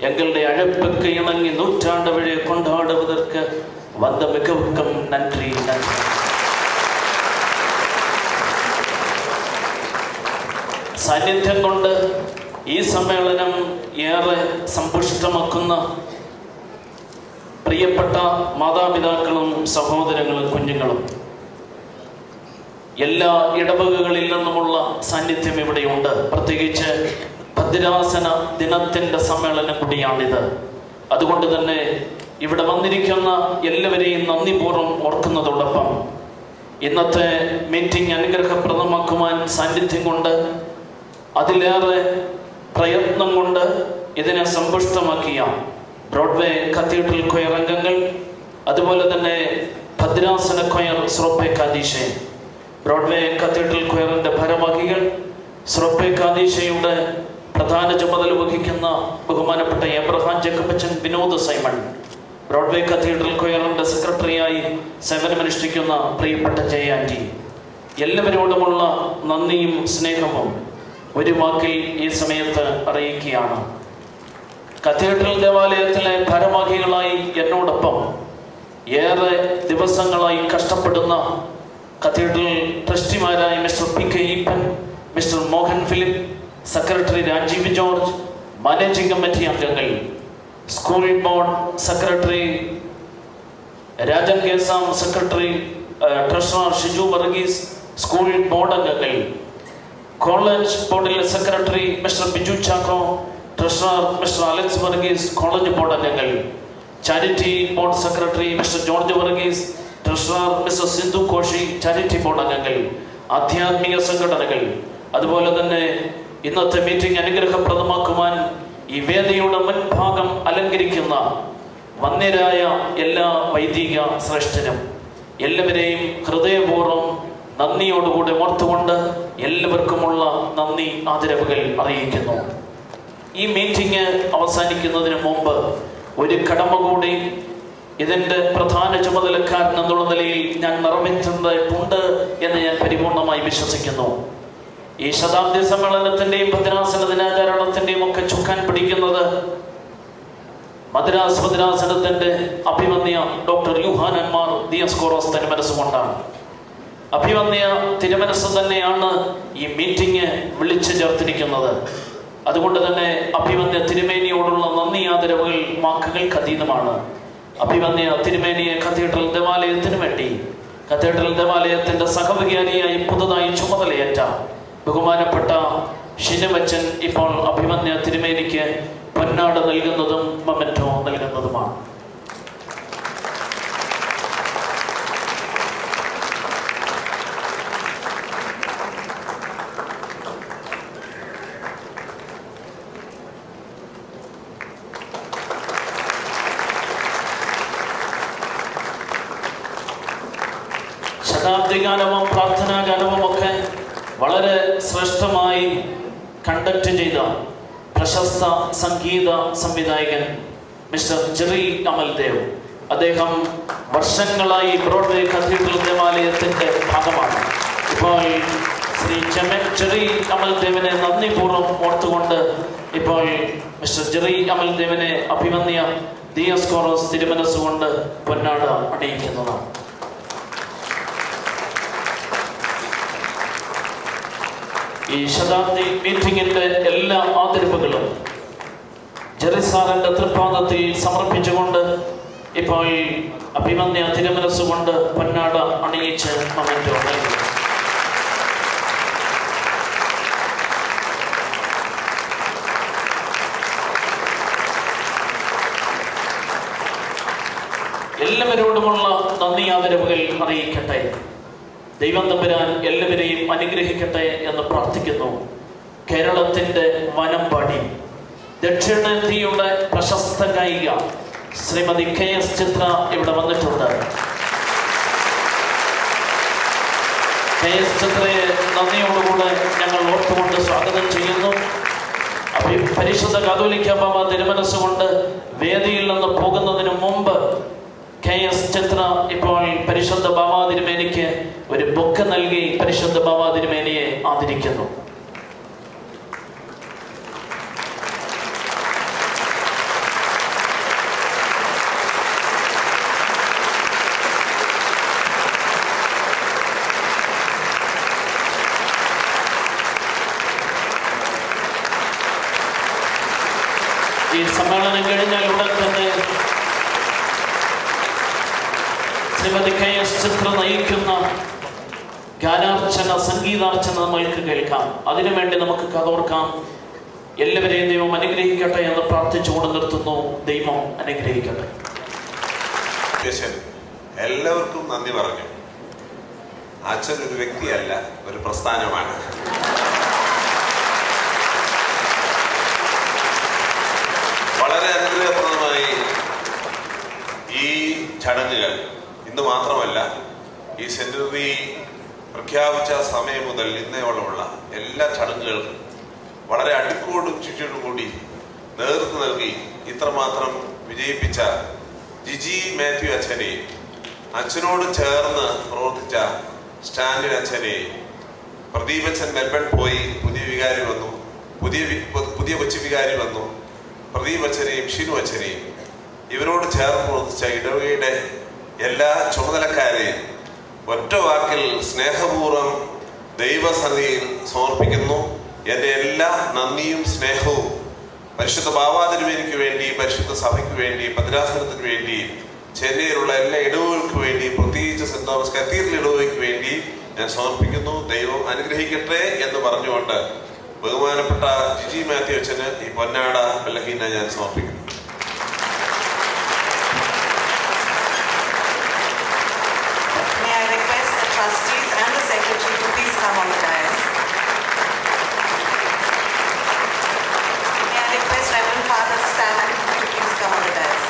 எங்களுடைய அழைப்புக்கு இணங்கி நூற்றாண்டு விழா கொண்டாடுவதற்கு வந்த மிகவும் நன்றி நன்றி. സാന്നിധ്യം കൊണ്ട് ഈ സമ്മേളനം ഏറെ സമ്പുഷ്ടമാക്കുന്ന പ്രിയപ്പെട്ട മാതാപിതാക്കളും സഹോദരങ്ങളും കുഞ്ഞുങ്ങളും, എല്ലാ ഇടവകകളിൽ നിന്നുമുള്ള സാന്നിധ്യം ഇവിടെയുണ്ട്. പ്രത്യേകിച്ച് ഭദ്രാസന ദിനത്തിൻ്റെ സമ്മേളനം കൂടിയാണിത്. അതുകൊണ്ട് തന്നെ ഇവിടെ വന്നിരിക്കുന്ന എല്ലാവരെയും നന്ദിപൂർവ്വം ഓർക്കുന്നതോടൊപ്പം ഇന്നത്തെ മീറ്റിംഗ് അനുഗ്രഹപ്രദമാക്കുവാൻ സാന്നിധ്യം കൊണ്ട്, അതിലേറെ പ്രയത്നം കൊണ്ട് ഇതിനെ സമ്പുഷ്ടമാക്കിയ ബ്രോഡ്വേ കത്തീഡ്രൽ കൊയർ അംഗങ്ങൾ, അതുപോലെ തന്നെ ഭദ്രാസന കൊയർ ശ്രോപ്പേ കാദീശെ, ബ്രോഡ്വേ കത്തീഡ്രൽ കൊയറിൻ്റെ ഭാരവാഹികൾ, ശ്രോപ്പേ കാദീശയുടെ പ്രധാന ചുമതല വഹിക്കുന്ന ബഹുമാനപ്പെട്ട എബ്രഹാം ജേക്കബച്ചൻ വിനോദ് സൈമൺ, ബ്രോഡ്വേ കത്തീഡ്രൽ കൊയറിൻ്റെ സെക്രട്ടറിയായി സേവനമനുഷ്ഠിക്കുന്ന പ്രിയപ്പെട്ട ജയാൻറ്റി, എല്ലാവരോടുമുള്ള നന്ദിയും സ്നേഹവും ഒരു വാക്കിൽ ഈ സമയത്ത് അറിയിക്കുകയാണ്. കത്തീഡ്രൽ ദേവാലയത്തിലെ ഭാരവാഹികളായി എന്നോടൊപ്പം ഏറെ ദിവസങ്ങളായി കഷ്ടപ്പെടുന്ന കത്തീഡ്രൽ ട്രസ്റ്റിമാരായ mister P K Eapen, mister Mohan Philip, secretary Rajeev George, managing committee അംഗങ്ങൾ, സ്കൂൾ ബോർഡ് സെക്രട്ടറി രാജൻ കേസാം, secretary treasurer Shiju Varghese, school board അംഗങ്ങൾ, കോളേജ് ബോർഡിലെ secretary mister Biju Chacko, treasurer mister Alex Varghese, college board അംഗങ്ങൾ, charity board secretary mister George Varghese, treasurer mister Sindhu Koshy, charity board അംഗങ്ങൾ, ആധ്യാത്മിക സംഘടനകൾ, അതുപോലെ തന്നെ ഇന്നത്തെ മീറ്റിംഗ് അനുഗ്രഹപ്രദമാക്കുവാൻ ഈ വേദിയുടെ മുൻഭാഗം അലങ്കരിക്കുന്ന വന്യരായ എല്ലാ വൈദിക ശ്രേഷ്ഠരും, എല്ലാവരെയും ഹൃദയപൂർവ്വം നന്ദിയോടുകൂടി ഓർത്തുകൊണ്ട് എല്ലാവർക്കുമുള്ള നന്ദി ആദരവുകൾ അറിയിക്കുന്നു. ഈ മീറ്റിംഗ് അവസാനിക്കുന്നതിന് മുമ്പ് ഒരു കടമ കൂടി ഇതിൻ്റെ പ്രധാന ചുമതലക്കാരൻ എന്നുള്ള നിലയിൽ ഞാൻ നിറവേറ്റേണ്ടതായിട്ടുണ്ട് എന്ന് ഞാൻ പരിപൂർണമായി വിശ്വസിക്കുന്നു. ഈ ശതാബ്ദി സമ്മേളനത്തിൻ്റെയും ഭദ്രാസന ദിനാചരണത്തിൻ്റെയും ഒക്കെ ചുക്കാൻ പിടിക്കുന്നത് മദ്രാസ് ഭദ്രാസനത്തിൻ്റെ അഭിമന്യ ഡോക്ടർ യൂഹാനന്മാർ ദിയസ്കോറോസ് തിരുമനസ്സുകൊണ്ടാണ്. അഭിമന്യ തിരുമനസ് തന്നെയാണ് ഈ മീറ്റിംഗ് വിളിച്ചു ചേർത്തിരിക്കുന്നത്. അതുകൊണ്ട് തന്നെ അഭിമന്യ തിരുമേനിയോടുള്ള നന്ദി ആദരവുകൾ വാക്കുകൾക്ക് അതീതമാണ്. അഭിമന്യ തിരുമേനിയെ കത്തീഡ്രൽ ദേവാലയത്തിന് വേണ്ടി കത്തീഡ്രൽ ദേവാലയത്തിൻ്റെ സഹവികാരിയായി പുതുതായി ചുമതലയേറ്റ ബഹുമാനപ്പെട്ട ഷിനുവച്ചൻ ഇപ്പോൾ അഭിമന്യ തിരുമേനിക്ക് പൊന്നാട നൽകുന്നതും മൊമെന്റോ നൽകുന്നതുമാണ്. ശതാബ്ദി ഗാനവും പ്രാർത്ഥനാ ഗാനവും ഒക്കെ വളരെ ശ്രേഷ്ഠമായി കണ്ടക്ട് ചെയ്ത പ്രശസ്ത സംഗീത സംവിധായകൻ മിസ്റ്റർ ജെറി അമൽദേവ്, അദ്ദേഹം വർഷങ്ങളായി ബ്രോഡ്വേ കത്തീഡ്രൽ ദേവാലയത്തിൻ്റെ ഭാഗമാണ്. ഇപ്പോൾ ശ്രീ ജെറി അമൽദേവിനെ നന്ദിപൂർവ്വം ഓർത്തുകൊണ്ട് ഇപ്പോൾ മിസ്റ്റർ ജെറി അമൽദേവിനെ അഭിമന്യ ദിയസ്കോറോസ് തിരുമനസ്സുകൊണ്ട് പൊന്നാട അണിയിക്കുന്നതാണ്. ഈ ശതാബ്ദി മീറ്റിംഗിൻ്റെ എല്ലാ ആദരവുകളും ജെറിസാറിൻ്റെ തൃപ്പാദത്തിൽ സമർപ്പിച്ചുകൊണ്ട് ഇപ്പോൾ അഭിമന്യ തിരുമനസ്സുകൊണ്ട് പൊന്നാട അണിയിച്ച് മൊമെന്റോ നൽകി. എല്ലാവരോടുമുള്ള നന്ദി ആദരവുകൾ അറിയിക്കട്ടെ. ദൈവം തമ്പുരാൻ എല്ലാവരെയും അനുഗ്രഹിക്കട്ടെ എന്ന് പ്രാർത്ഥിക്കുന്നു. കേരളത്തിൻ്റെ വനംപാടി ദക്ഷിണേന്ത്യയുടെ പ്രശസ്ത ഗായിക ശ്രീമതി KS ചിത്ര ഇവിടെ വന്നിട്ടുണ്ട്. KS ചിത്രയെ നന്ദിയോടുകൂടെ ഞങ്ങൾ ഓർത്തുകൊണ്ട് സ്വാഗതം ചെയ്യുന്നു. പരിശുദ്ധ കാതോലിക്ക ബാബ തിരുമനസ്സുകൊണ്ട് വേദിയിൽ നിന്ന് പോകുന്നതിന് മുമ്പ് KS ചിത്ര ഇപ്പോൾ പരിശുദ്ധ ബാബാ തിരുമേനിക്ക് ഒരു ബൊക്കെ നൽകി പരിശുദ്ധ ബാബാ തിരുമേനിയെ ആദരിക്കുന്നു. ഈ സമ്മേളനം കഴിഞ്ഞാൽ ഉടൻ തന്നെ ശ്രീമതി KS ചിത്ര നയിക്കുന്ന ഗാനാർച്ചന, സംഗീതാർച്ചന നമ്മൾക്ക് കേൾക്കാം. അതിനുവേണ്ടി നമുക്ക് കാതോർക്കാം. എല്ലാവരെയും ദൈവം അനുഗ്രഹിക്കട്ടെ എന്ന് പ്രാർത്ഥിച്ചുകൊണ്ട് നിർത്തുന്നു. ദൈവം അനുഗ്രഹിക്കട്ടെ. എല്ലാവർക്കും നന്ദി പറഞ്ഞു. അച്ഛൻ ഒരു വ്യക്തിയല്ല, ഒരു പ്രസ്ഥാനമാണ്. വളരെ അനുഗ്രഹപ്രദമായി ഈ ചടങ്ങുകൾ ഇന്ന് മാത്രമല്ല, ഈ സെന്ററി പ്രഖ്യാപിച്ച സമയം മുതൽ ഇന്നയോളമുള്ള എല്ലാ ചടങ്ങുകൾക്കും വളരെ അടുക്കോടും ചുറ്റോടും കൂടി നേതൃത്വം നൽകി ഇത്രമാത്രം വിജയിപ്പിച്ച ജിജി മാത്യു അച്ഛനെയും അച്ഛനോട് ചേർന്ന് പ്രവർത്തിച്ച സ്റ്റാൻലിൻ അച്ഛനെയും പ്രദീപ് അച്ഛൻ മെൽബൺ പോയി പുതിയ വികാരി വന്നു, പുതിയ കൊച്ചു വികാരി വന്നു, പ്രദീപ് അച്ഛനെയും ഷിനു അച്ഛനെയും ഇവരോട് ചേർന്ന് പ്രവർത്തിച്ച ഇടവകയുടെ എല്ലാ ചുമതലക്കാരെയും ഒറ്റ വാക്കിൽ സ്നേഹപൂർവ്വം ദൈവസന്നിധിയിൽ സമർപ്പിക്കുന്നു. എൻ്റെ എല്ലാ നന്ദിയും സ്നേഹവും പരിശുദ്ധ ബാവാതിരുമേനിക്ക് വേണ്ടി, പരിശുദ്ധ സഭയ്ക്ക് വേണ്ടി, ഭദ്രാസനത്തിന് വേണ്ടി, ചെന്നൈയിലുള്ള എല്ലാ ഇടവുകൾക്ക് വേണ്ടി, പ്രത്യേകിച്ച് സെന്റ് തോമസ് കത്തീഡ്രൽ ഇടവകയ്ക്ക് വേണ്ടി ഞാൻ സമർപ്പിക്കുന്നു. ദൈവം അനുഗ്രഹിക്കട്ടെ എന്ന് പറഞ്ഞുകൊണ്ട് ബഹുമാനപ്പെട്ട ജിജി മാത്യു അച്ഛന് ഈ പൊന്നാട ബലഹീന ഞാൻ സമർപ്പിക്കുന്നു. Trustees and the secretary to please come on the dais. May I request Reverend Father Stan to please come on the dais.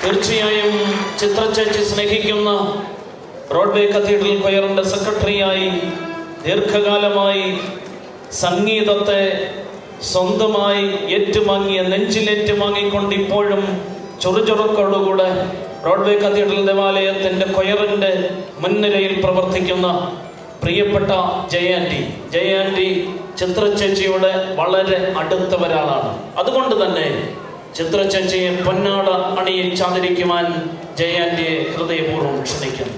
തീർച്ചയായും ചിത്രചേച്ചി സ്നേഹിക്കുന്ന ബ്രോഡ്വേ കത്തീഡ്രൽ കൊയറിൻ്റെ സെക്രട്ടറിയായി ദീർഘകാലമായി സംഗീതത്തെ സ്വന്തമായി ഏറ്റുവാങ്ങിയ നെഞ്ചിലേറ്റുവാങ്ങിക്കൊണ്ട് ഇപ്പോഴും ചുറുചുറുക്കോടുകൂടെ ബ്രോഡ്വേ കത്തീഡ്രൽ ദേവാലയത്തിൻ്റെ കൊയറിൻ്റെ മുൻനിരയിൽ പ്രവർത്തിക്കുന്ന പ്രിയപ്പെട്ട ജയാൻറ്റി ചിത്രചേച്ചിയുടെ വളരെ അടുത്തവരാളാണ്. അതുകൊണ്ട് തന്നെ ചിത്രചേച്ചിയെ പൊന്നാട അണിയിച്ചാതിരിക്കുവാൻ ജയാൻറ്റിയെ ഹൃദയപൂർവ്വം ക്ഷണിക്കുന്നു.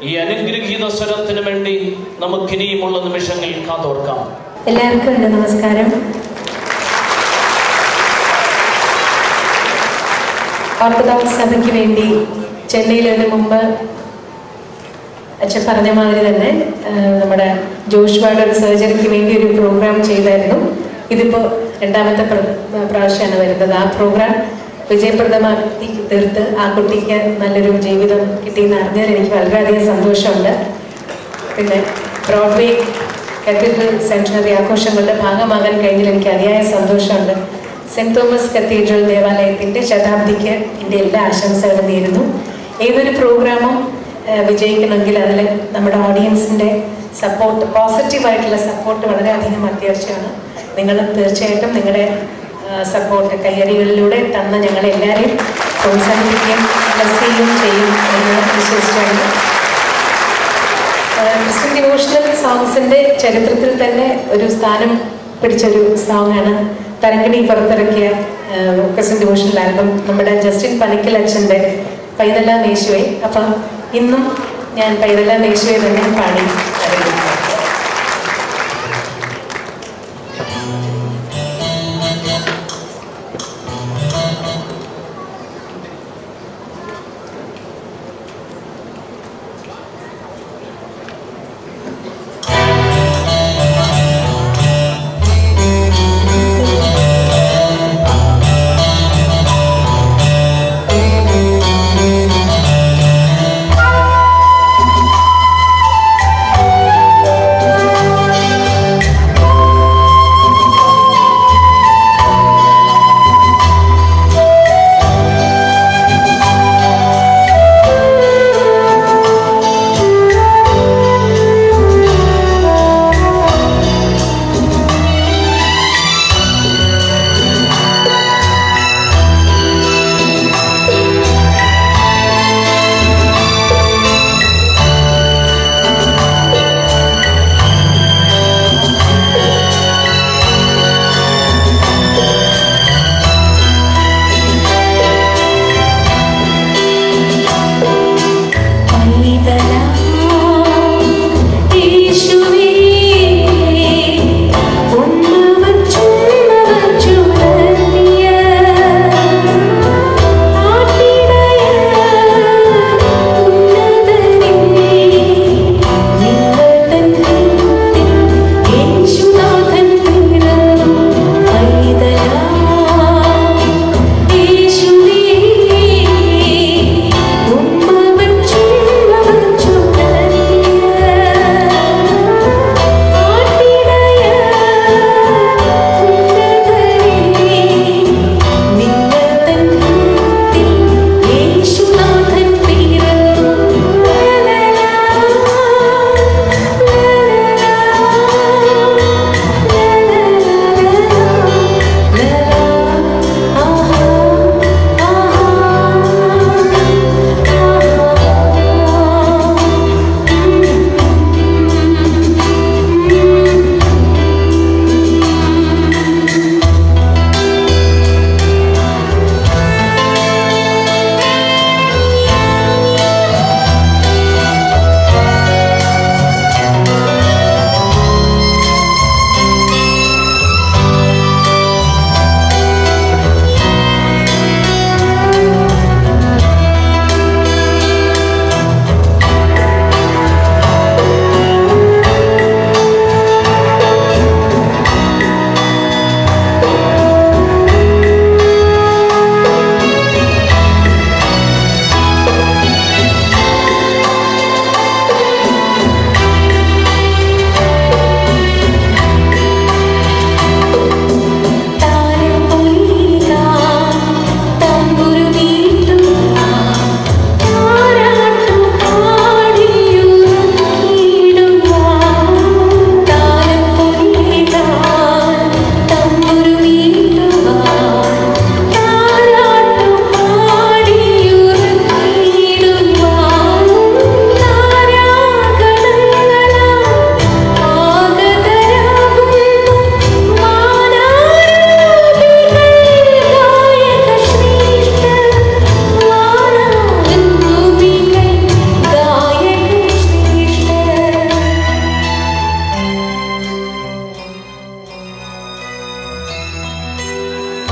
ഈ അനുഗ്രഹീത സ്വരത്തിന് വേണ്ടി നമുക്കിനിയുമുള്ള നിമിഷങ്ങൾ കാതോർക്കാം. എല്ലാവർക്കും എൻ്റെ നമസ്കാരം. ഓർത്തഡോക്സ് സഭയ്ക്ക് വേണ്ടി ചെന്നൈയിൽ മുമ്പ് അച്ഛൻ പറഞ്ഞ മാതിരി തന്നെ നമ്മുടെ ജോഷുവയുടെ ഒരു സർജറിക്ക് വേണ്ടി ഒരു പ്രോഗ്രാം ചെയ്തായിരുന്നു. ഇതിപ്പോൾ രണ്ടാമത്തെ പ്രാവശ്യമാണ് വരുന്നത്. ആ പ്രോഗ്രാം വിജയപ്രദമാക്കി തീർത്ത് ആ കുട്ടിക്ക് നല്ലൊരു ജീവിതം കിട്ടിയെന്ന് അറിഞ്ഞാൽ എനിക്ക് വളരെയധികം സന്തോഷമുണ്ട്. പിന്നെ ബ്രോഡ്വേ കത്തീഡ്രൽ സെന്റനറി ആഘോഷങ്ങളുടെ ഭാഗമാകാൻ കഴിഞ്ഞാൽ എനിക്ക് അതിയായ സന്തോഷമുണ്ട്. സെന്റ് തോമസ് കത്തീഡ്രൽ ദേവാലയത്തിൻ്റെ ശതാബ്ദിക്ക് എൻ്റെ എല്ലാ ആശംസകളും നേരുന്നു. ഏതൊരു പ്രോഗ്രാമും വിജയിക്കണമെങ്കിൽ അതിൽ നമ്മുടെ ഓഡിയൻസിൻ്റെ സപ്പോർട്ട്, പോസിറ്റീവായിട്ടുള്ള സപ്പോർട്ട് വളരെയധികം അത്യാവശ്യമാണ്. നിങ്ങൾ തീർച്ചയായിട്ടും നിങ്ങളുടെ സപ്പോർട്ട് കയ്യറികളിലൂടെ തന്ന ഞങ്ങളെല്ലാവരെയും പ്രോത്സാഹിപ്പിക്കുകയും ബ്ലസ് ചെയ്യുകയും ചെയ്യും എന്ന് വിശ്വസിച്ചാണ്. ക്രിസ്ത്യൻ ഡിവോഷണൽ സോങ്സിൻ്റെ ചരിത്രത്തിൽ തന്നെ ഒരു സ്ഥാനം പിടിച്ചൊരു സോങ്ങാണ് തരങ്കണി പുറത്തിറക്കിയ ക്രിസ്ത്യൻ ഡിവോഷണൽ ആൽബം, നമ്മുടെ ജസ്റ്റിൻ പനിക്കൽ അച്ഛൻ്റെ പൈതലാം യേശുവെ. അപ്പം ഇന്നും ഞാൻ പൈതലാം യേശുവെ തന്നെ പാടി അറിയിക്കുന്നു. Oh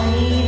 നീ